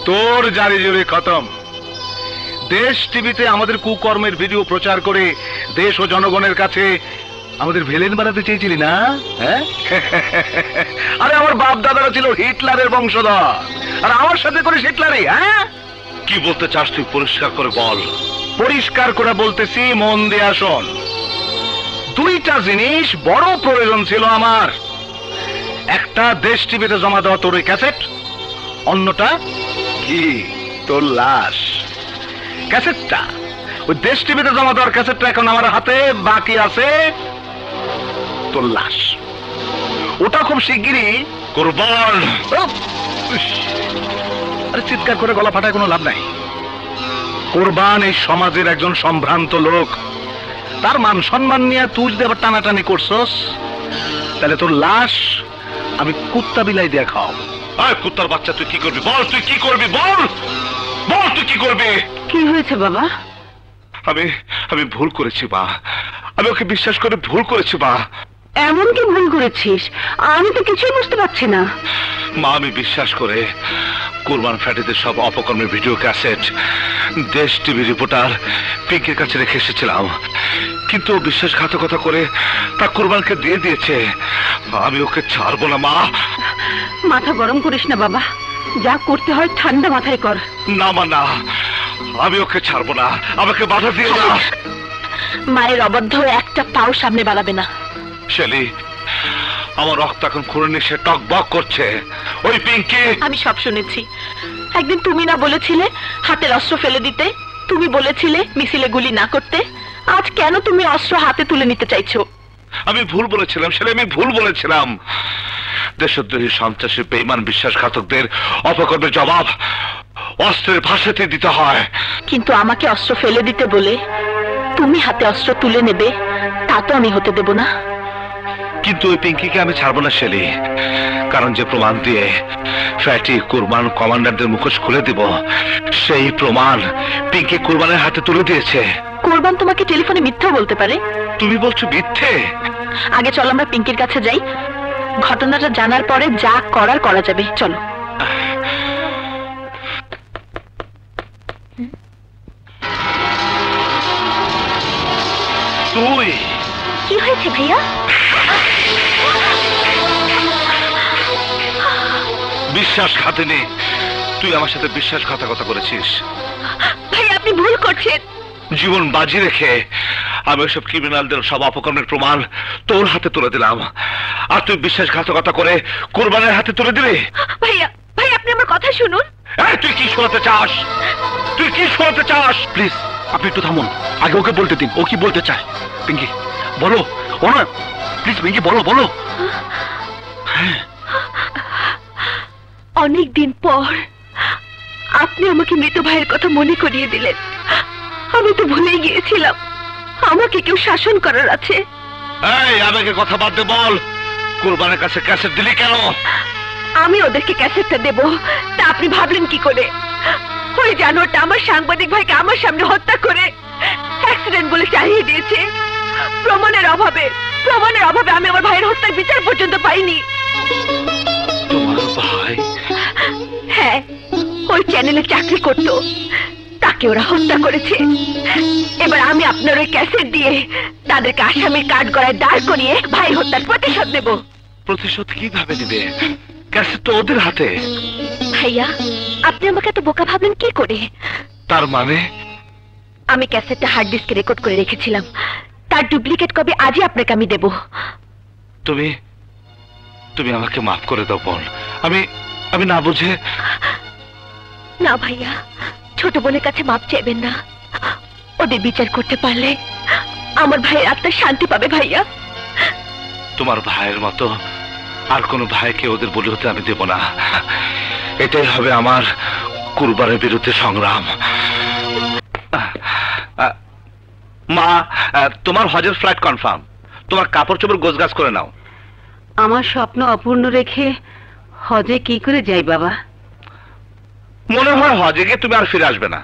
C: তোর জারি জুরি খতম। দেশ টিভিতে আমাদের কুকর্মের ভিডিও প্রচার করে দেশ ও জনগণের কাছে আমাদের ভিলেন বানাতে চেয়েছিলি না? হ্যাঁ, আরে আমার বাপ দাদারা ছিল হিটলারের বংশধর, আর আমার সাথে করে হিটলারই। হ্যাঁ,
A: কি বলতে চাস তুই পরিষ্কার করে বল।
C: পরিষ্কার করে বলতেছি, মন দিয়ে শোন। 2টা জিনিস বড় প্রয়োজন ছিল আমার। একটা দেশ টিভিতে জমা দেওয়া তোর ওই ক্যাসেট, অন্যটা কি তোর লাশ। ক্যাসেটটা, ওই দেশ টিভিতে জমা দেওয়ার ক্যাসেটটা এখন আমার হাতে, বাকি আছে তোর লাশ। ওটা খুব শিগগিরই
A: কুরবান।
C: আরে চিৎকার করে গলা ফাটায় কোনো লাভ নাই। কুরবান এই সমাজের একজন সম্ভ্রান্ত লোক, তার মান সম্মান নিয়ে তুই যদি আবার টানাটানি করছস, তাহলে তোর লাশ আমি কুত্তা বিলাই দিয়ে খাও।
A: আয় কুত্তার বাচ্চা, তুই কি করবি বল? তুই কি করবি বল, বল তুই কি করবি?
B: কি হয়েছে বাবা?
A: আমি ভুল করেছি মা, আমি ওকে বিশ্বাস করে ভুল করেছি মা।
B: এমন কি ভুল করেছিস? আমি তো কিছুই বুঝতে পারছি না।
A: মা, আমি বিশ্বাস করে কুরবান ফ্যাটিদের সব অপকর্মের ভিডিও ক্যাসেট দেশ টিভি রিপোর্টার পিঙ্কের কাছে রেখে এসেছিলাম, কিন্তু ও বিশ্বাসঘাতকতা করে তা কুরবানকে দিয়ে দিয়েছে। আমি ওকে ছাড়বো না মা।
B: মাথা গরম করিস না বাবা, যা করতে হয় ঠান্ডা মাথায় কর।
A: না মা না, আমি ওকে ছাড়বো না, আমাকে বাধা দিও না।
B: মায়ের অবাধ্য একটা পাও সামনে বাড়াবে না।
A: শেলি, আমার রক্ত এখন খুঁড়ে নিয়ে টক বক করছে। ওই পিঙ্কি,
B: আমি সব শুনেছি। একদিন তুমি না বলেছিলে হাতের অস্ত্র ফেলে দিতে? তুমি বলেছিলে মিছিলে গুলি না করতে। আজ কেন তুমি অস্ত্র হাতে তুলে নিতে চাইছো?
A: আমি ভুল বলেছিলাম শেলি, আমি ভুল বলেছিলাম। দেশদ্রোহী সন্ত্রাসী বেঈমান বিশ্বাসঘাতকদের অপকর্মের জবাব অস্ত্রের ভাষাতে দিতে হয়।
B: কিন্তু আমাকে অস্ত্র ফেলে দিতে বলে তুমি হাতে অস্ত্র তুলে নেবে, তা তো আমি হতে দেব না।
A: কিন্তু ওই পিঙ্কিকে আমি ছাড়বো না শেলি, কারণ যে প্রমাণ দিয়ে ফ্যাটি কুরবান কমান্ডারদের মুখোশ খুলে দিব, সেই প্রমাণ পিঙ্কি কুরবানের হাতে তুলে দিয়েছে।
B: কুরবান তোমাকে টেলিফোনে মিথ্যা বলতে পারে।
A: তুমি বলছো মিথ্যে?
B: আগে চলো আমরা পিঙ্কির কাছে যাই, ঘটনাটা জানার পরে যা করার করা যাবে। চলো।
A: তুই
B: কি হয়েছে ভাইয়া?
A: বিশ্বাসঘাতিনী, তুই আমার সাথে বিশ্বাসঘাতকতা করেছিস।
B: ভাই আপনি ভুল করছেন।
A: জীবন বাজি রেখে আমি ওইসব ক্রিমিনালদের সব অপকর্মের প্রমাণ তোর হাতে তুলে দিলাম, আর তুই বিশ্বাসঘাতকতা করে কুরবানের হাতে তুলে দিলি।
B: ভাইয়া, ভাই আপনি আমার কথা শুনুন।
A: এই, তুই কি শোনাতে চাস? তুই কি শোনাতে চাস?
C: প্লিজ আপনি একটু থামুন, আগে ওকে বলতে দিন ও কি বলতে চায়। পিঙ্কি বলো, ও না প্লিজ পিঙ্কি বলো বলো।
B: অনেক দিন পর আপনি আমাকে মৃত ভাইয়ের কথা মনে করিয়ে দিলেন। আমি তো ভুলেই গিয়েছিলাম আমাকে কেউ শাসন করার আছে।
A: এই, আমাকে কথা বাদ দে, বল কুরবানের কাছে ক্যাসেট দিলি কেন?
B: আমি ওদেরকে ক্যাসেটটা দেব, তা আপনি ভাবলেন কি করে? ওই জানোয়ারটা আমার সাংবাদিক ভাইকে আমার সামনে হত্যা করে অ্যাক্সিডেন্ট বলে চালিয়ে দিয়েছে। প্রমাণের অভাবে আমি আমার ভাইয়ের হত্যার বিচার পর্যন্ত পাইনি।
A: তোমার ভাই?
B: হ্যাঁ, ওই চ্যানেলে চাকরি করত, তাকে ওরা হত্যা করেছে। এবার আমি আপনার ওই ক্যাসেট দিয়ে তাদেরকে আসামির কাঠগড়ায় দাঁড় করিয়ে ভাই হত্যার প্রতিশোধ নেব।
A: প্রতিশোধ কিভাবে দিবে? ক্যাসেট তো ওদের হাতে।
B: ভাইয়া, আপনি আমাকে এত বোকা ভাবলেন কি করে?
A: তার মানে?
B: আমি ক্যাসেটটা হার্ড ডিস্কে রেকর্ড করে রেখেছিলাম, তার ডুপ্লিকেট কপি আজই আপনাকে আমি দেব।
A: তুমি তুমি আমাকে মাফ করে দাও বোন। আমি না বুঝে।
B: না ভাইয়া, ছোট বোনের কাছে মাপ চাইবেন না। ওদের বিচার করতে পারলে আমার ভাইয়ের আত্মা শান্তি পাবে। ভাইয়া,
A: তোমার ভাইয়ের মতো আর কোনো ভাইকে ওদের বলি হতে আমি দেব না। এটাই হবে আমার কুরবানের বিরুদ্ধে সংগ্রাম। মা, তোমার হজের ফ্লাইট কনফার্ম। তোমার কাপড় চোপড় গোছগাছ করে নাও।
G: আমার স্বপ্ন অপূর্ণ রেখে হজে কি করে যাই বাবা?
A: মনে হয় হজে গিয়ে তুমি আর ফিরে আসবে না।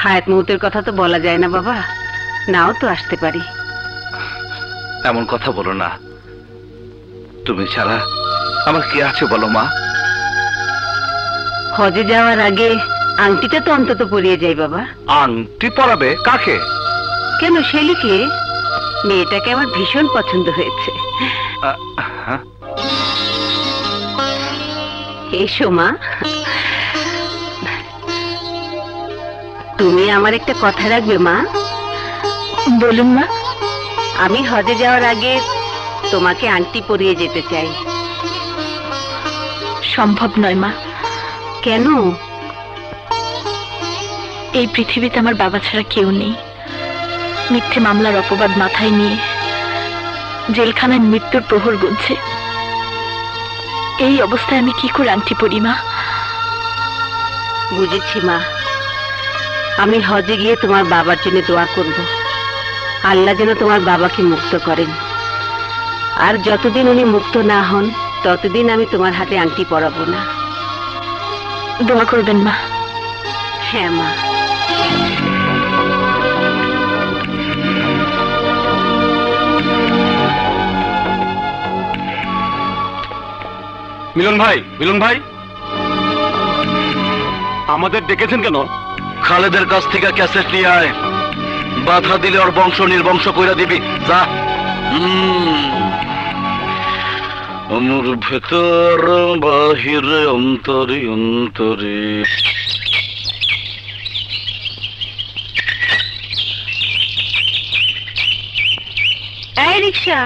G: হায়াত মৌতের কথা তো বলা যায় না বাবা, নাও তো আসতে পারি।
A: এমন কথা বলো না। তুমি ছাড়া আমার কি আছে বলো মা?
G: হজে যাওয়ার আগে আংটিটা তো অন্তত পরিয়ে যাই বাবা।
A: আংটি পরাবে? কাকে?
G: কেন, শেলিকে। মেয়েটাকে আমার ভীষণ পছন্দ হয়েছে।
A: হ্যাঁ?
G: এসো মা। তুমি আমার একটা কথা রাখবে মা?
B: বলুন মা।
G: আমি হজে যাওয়ার আগে তোমাকে আংটি পরিয়ে যেতে চাই।
B: সম্ভব নয় মা।
G: কেন?
B: এই পৃথিবীতে আমার বাবা ছাড়া কেউ নেই। মিথ্যে মামলার অপবাদ মাথায় নিয়ে জেলখানায় মৃত্যুর প্রহর গুনছে। এই অবস্থায় আমি কি করে আংটি পরি মা?
G: বুঝেছি মা, আমি হজে গিয়ে তোমার বাবার জন্য দোয়া করব, আল্লাহ যেন তোমার বাবাকে মুক্ত করেন। আর যতদিন উনি মুক্ত না হন ততদিন আমি তোমার হাতে আংটি পরাবো না।
B: দোয়া করবেন মা।
G: হ্যাঁ মা।
C: মিলন ভাই, আমাদের ডেকেছেন কেন?
A: খালেদের কাছ থেকে ক্যাসেট নিয়ে আয়। বাধা দিলে ওর বংশ নির্বংশ কইরা দিবি। যা। আমার ভেতর বাহিরে অন্তরে অন্তরে।
G: এই রিক্সা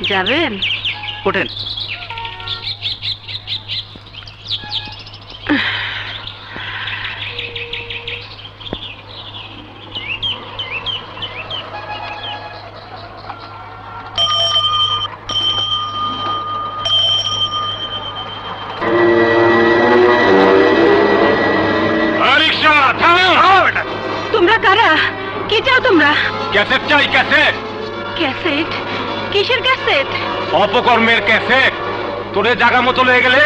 G: যাবেন?
A: ওঠেন।
G: তোমরা কারা? কি চাও তোমরা?
C: ক্যাসেট চাই, ক্যাসেট।
G: ক্যাসেট? কিসের ক্যাসেট?
C: অপকর্মের ক্যাসেট। তোরে জায়গা মতো লয়ে গেলে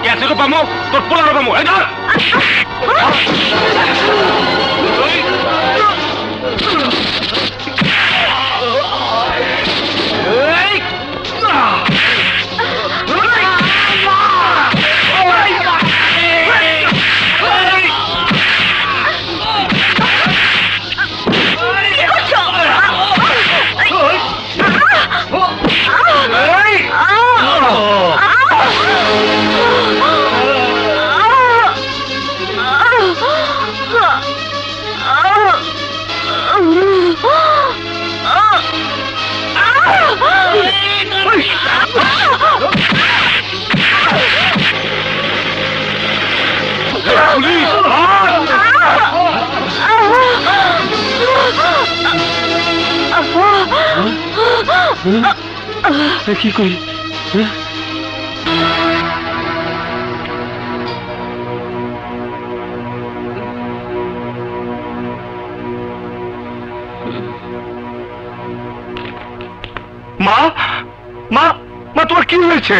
C: ক্যাসেটও পামো, তোর পোলারও পামো। এই ধর।
F: কি করি?
A: মা,
C: কি হয়েছে?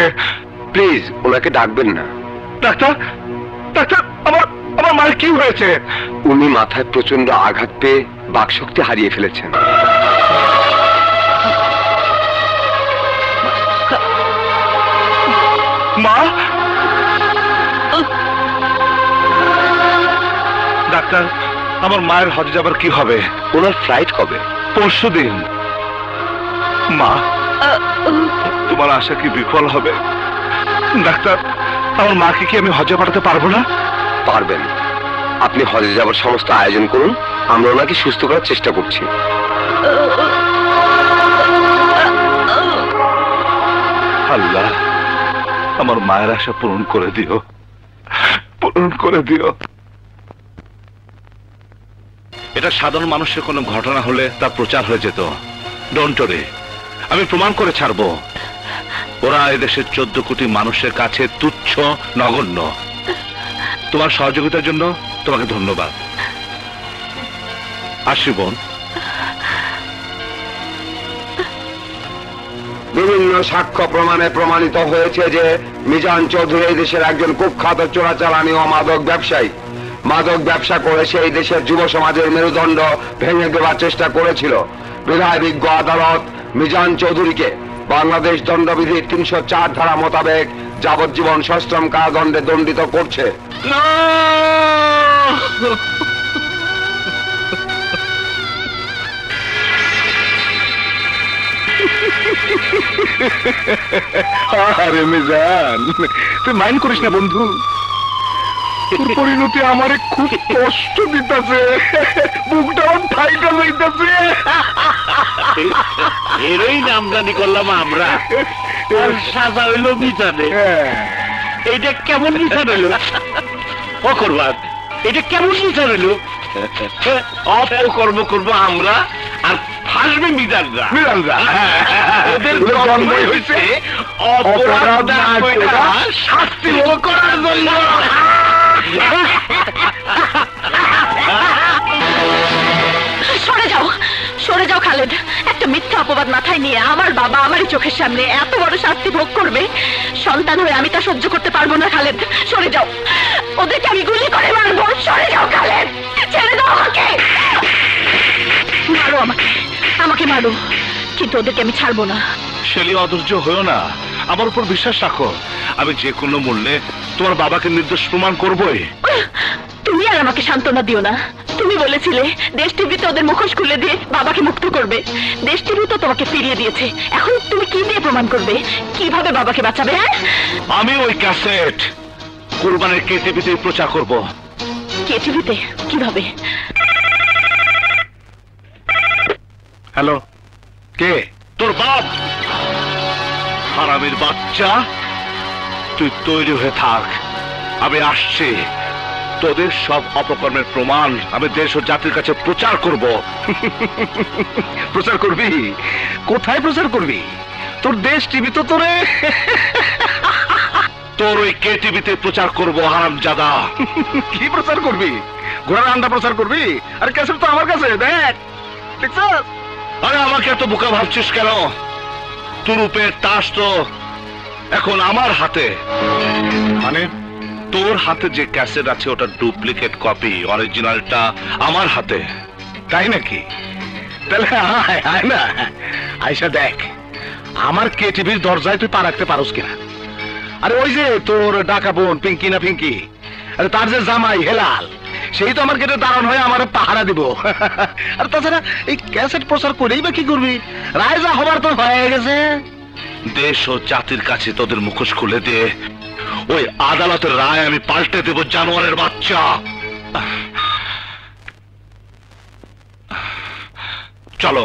F: প্লিজ ওনাকে ডাকবেন না।
C: ডাক্তার, ডাক্তার, আমার আমার মায়ের কি হয়েছে?
F: উনি মাথায় প্রচন্ড আঘাত পেয়ে বাকশক্তি হারিয়ে ফেলেছেন।
C: মা? ডাক্তার, আমার মায়ের হজে যাবার কি হবে?
F: ওনার ফ্লাইট কবে?
C: পরশুদিন। মা, তোমার আশা কি বিফল হবে? ডাক্তার, আমার মাকে কি আমি হজে পাঠাতে পারবো না?
F: পারবেন। আপনি হজে যাবার সমস্ত আয়োজন করুন, আমরা ওনাকে সুস্থ করার চেষ্টা করছি।
C: আল্লাহ, আমার মায়ের আশা পূরণ করে দিও, পূরণ করে দিও। এটা সাধারণ মানুষের কোনো ঘটনা হলে তা প্রচার হয়ে যেত। ডোন্ট ওরি, আমি প্রমাণ করে ছাড়বো ওরা এদেশের 14 কোটি মানুষের কাছে তুচ্ছ, নগণ্য। তোমার সহযোগিতার জন্য তোমাকে ধন্যবাদ। আসি বোন।
F: বিভিন্ন সাক্ষ্য প্রমাণে প্রমাণিত হয়েছে যে মিজান চৌধুরী এই দেশের একজন কুখ্যাত চোরাচালানি ও মাদক ব্যবসায়ী। মাদক ব্যবসা করে সেই দেশের যুব সমাজের মেরুদণ্ড ভেঙে দেওয়ার চেষ্টা করেছিল। বিধায় বিজ্ঞ আদালত মিজান চৌধুরীকে বাংলাদেশ দণ্ডবিধির 304 ধারা মোতাবেক যাবজ্জীবন সশ্রম কারাদণ্ডে দণ্ডিত করছে।
C: আরে মিজান, তুই মাইন্ড করিস না বন্ধু। তোর পরিণতি আমারে খুব কষ্ট দিতেছে, বুকটা ঠাইটা লইতেছে।
E: এরই নামদানি করলাম আমরা, আর সাজা হইল বিচারে। এটা কেমন বিচার হইল? অকর্বাদ, এটা কেমন বিচার হইল? অপকর্ম করবো আমরা আর ফাঁসবে মিজানরা। ওদের জন্মই হয়েছে অপরাধ না কইরা শাস্তি ভোগ করার জন্য।
B: সরে যাও, সরে যাও খালেদ। একটা মিথ্যা অপবাদ মাথায় নিয়ে আমার বাবা আমারই চোখের সামনে এত বড় শাস্তি ভোগ করবে, সন্তান হয়ে আমি তা সহ্য করতে পারবো না। খালেদ, সরে যাও, ওদেরকে আমি গুলি করে মারবো। সরে যাও খালেদ, ছেড়ে দাও আমাকে। মারো আমাকে, আমাকে মারো, কিন্তু ওদেরকে আমি ছাড়বো না।
C: শেলি, অধৈর্য হয়েও না, আমার উপর বিশ্বাস রাখো। আমি যে কোনো মূল্যে তোমার বাবাকে নির্দোষ প্রমাণ করবোই।
B: তুমি আর আমাকে সান্ত্বনা দিও না। তুমি বলেছিলে দেশ টিভিতে ওদের মুখোশ খুলে দিয়ে বাবাকে মুক্ত করবে। দেশ টিভি তো তোমাকে ফিরিয়ে দিয়েছে। এখন তুমি কি দিয়ে প্রমাণ করবে? কিভাবে বাবাকে বাঁচাবে?
C: আমি ওই ক্যাসেট কুরবানের কেটিভিতে প্রচার করব।
B: কেটিভিতে? কিভাবে?
C: হ্যালো, কে? তোর বাপ। হারামির বাচ্চা, তুই তৈরি হয়ে থাক, আমি আসছি। তোদের সব অপকর্মের প্রমাণ আমি দেশ ও জাতির কাছে প্রচার করব। প্রচার করবি? কোথায় প্রচার করবি? তোর দেশ টিভি তো তোরে। তোর ওই কে টিভিতে প্রচার করব, হারামজাদা। কি প্রচার করবি? ঘোড়ার আন্ডা প্রচার করবি? আরে ক্যাসেট তো আমার কাছে, দেখ, দেখছিস? আরে আমাকে এত বোকা ভাবছিস কেন? তুরুপের তাস তো এখন আমার হাতে। মানে তোর হাতে যে ক্যাসেট আছে ওটা ডুপ্লিকেট কপি, অরিজিনালটা আমার হাতে। তাই নাকি? তাহলে আয় না, আয়সা দেখ আমার কে টিভির দরজায় তুই পা রাখতে পারোস কিনা। আরে ওই যে তোর ডাকা বোন পিঙ্কি না পিঙ্কি, আরে তার যে জামাই হেলাল, সেই তো আমার গেটে দাঁড়ান হয়ে আমার পাহারা দিব। আর তাছাড়া এই ক্যাসেট প্রচার করেই বা কি করবি? রায় যা হবার তো হয়ে গেছে। দেশ ও জাতির কাছে তোদের মুখোশ খুলে দিয়ে ওই আদালতের রায় আমি পাল্টে দেব, জানোয়ারের বাচ্চা। চলো।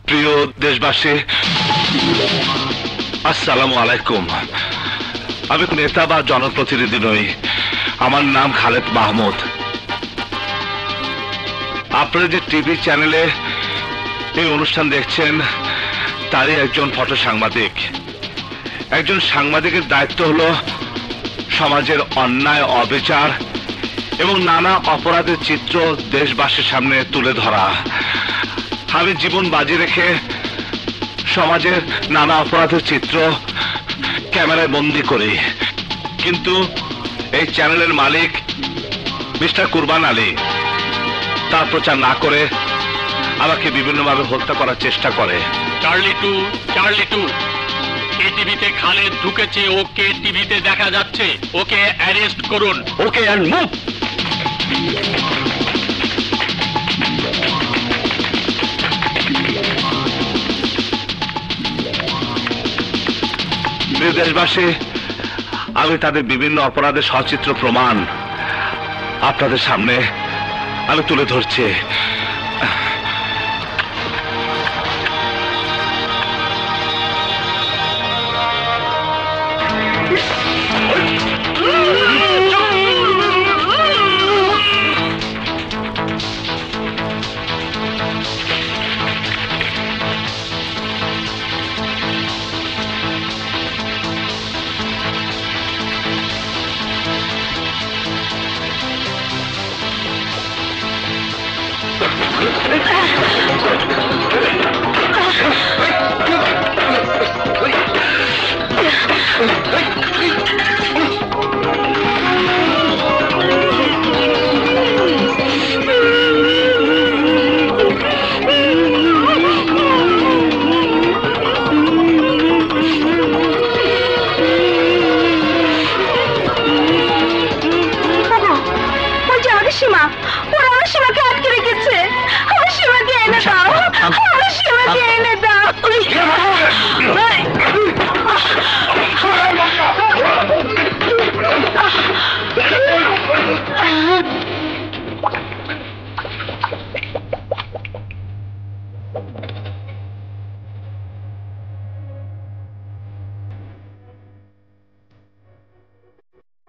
A: প্রিয় দেশবাসী, আসসালামু আলাইকুম। আমি নেতা বা জনপ্রতিনিধি নই, আমার নাম খালেদ মাহমুদ। আপনারা যে টিভি চ্যানেলে এই অনুষ্ঠান দেখছেন তারই একজন ফটো সাংবাদিক। একজন সাংবাদিকের দায়িত্ব হলো সমাজের অন্যায়, অবিচার এবং নানা অপরাধের চিত্র দেশবাসীর সামনে তুলে ধরা। আমি জীবন বাজি রেখে সমাজের নানা অপরাধের চিত্র ক্যামেরায় বন্দি করি, কিন্তু এই চ্যানেলের মালিক মিস্টার কুরবান আলী তার প্রচার না করে আমাকে বিভিন্নভাবে হত্যা করার চেষ্টা করে।
H: চার্লি টু কে টিভিতে খালেদ ঢুকেছে, ওকে টিভিতে দেখা যাচ্ছে, ওকে অ্যারেস্ট করুন।
E: Okay and move.
A: প্রিয় দেশবাসী, আমি তাদের বিভিন্ন অপরাধের সচিত্র প্রমাণ আপনাদের সামনে আমি তুলে ধরছি।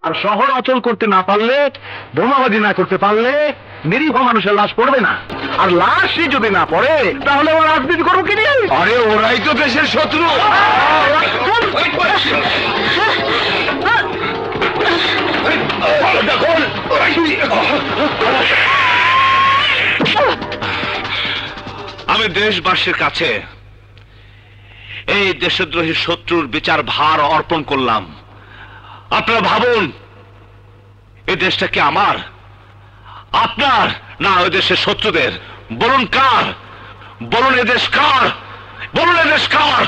C: আর শহর অচল করতে না পারলে, বোমাবাজি না করতে পারলে নিরীহ মানুষের লাশ পড়বে না। আর লাশই যদি না পড়ে তাহলে ওরা রাজনীতি করবো কি নিয়ে?
F: আরে ওরাই তো দেশের শত্রু।
A: আমি দেশবাসীর কাছে এই দেশদ্রোহী শত্রুর বিচার ভার অর্পণ করলাম। আপনারা ভাবুন, এই দেশটা কি আমার, আপনার, না ওই দেশের শত্রুদের? বলুন কার? বলুন এদেশ কার? বলুন এদেশ কার?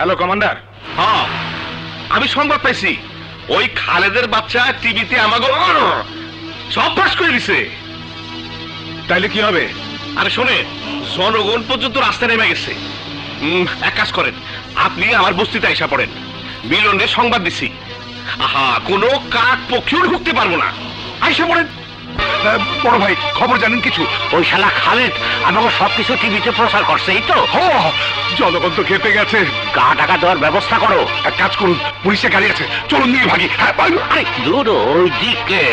C: Hello commander.
A: হ্যাঁ, আমি সংবাদ পাইছি ওই খালেদের বাচ্চা টিভিতে আমাকে সব ফাঁস করে দিছে।
C: তাইলে কি হবে?
A: আরে শোনে, জনগণ পর্যন্ত রাস্তায় নেমে গেছে। এক কাজ করেন, আপনি আমার বস্তিতে আইসা পড়েন, মিলনের সংবাদ দিছি। আহা, কোনো কাক পক্ষীও ঢুকতে পারবো না, আইসা পড়েন।
C: বড় ভাই খবর জানেন কিছু?
E: ওই শালা খালেদ আমাকে সবকিছু টিভিতে প্রচার করছে, এই তো
C: জনগণ তো খেপে গেছে।
E: গা টাকা দেওয়ার ব্যবস্থা করো।
C: এক কাজ করুন, পুলিশের গাড়ি আছে, চলুন নিয়ে ভাগি। হ্যাঁ
E: আরে দূর ওই দিকে।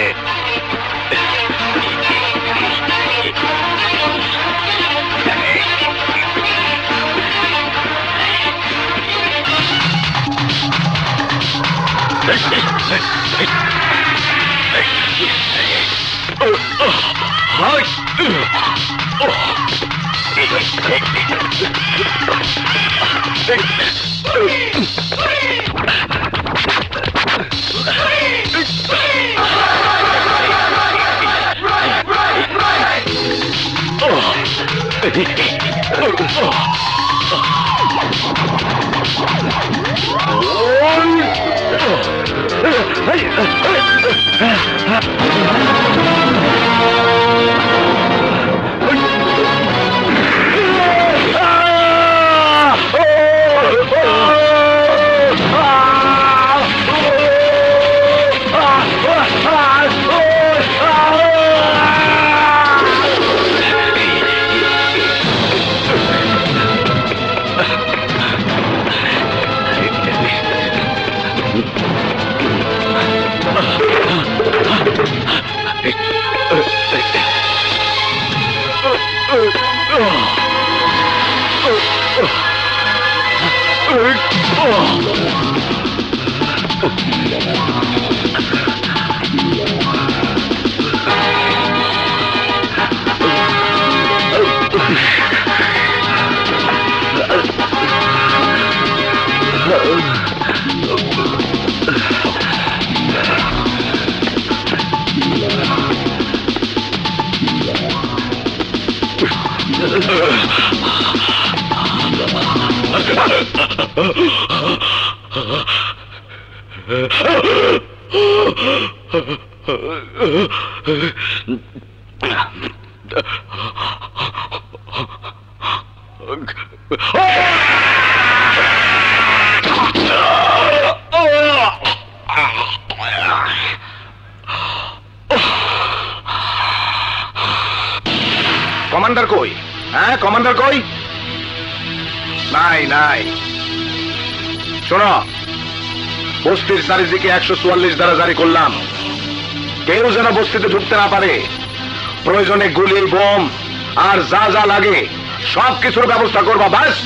C: কমান্ডার কই? হ্যাঁ কমান্ডার কই? নাই নাই। শোনো, বস্তির চারিদিকে 144 ধারা জারি করলাম। কেউ যেন বস্তিতে ঢুকতে না পারে। প্রয়োজনে গুলি, বোম আর যা যা লাগে সব কিছুর ব্যবস্থা করবা। বাস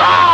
C: Ah!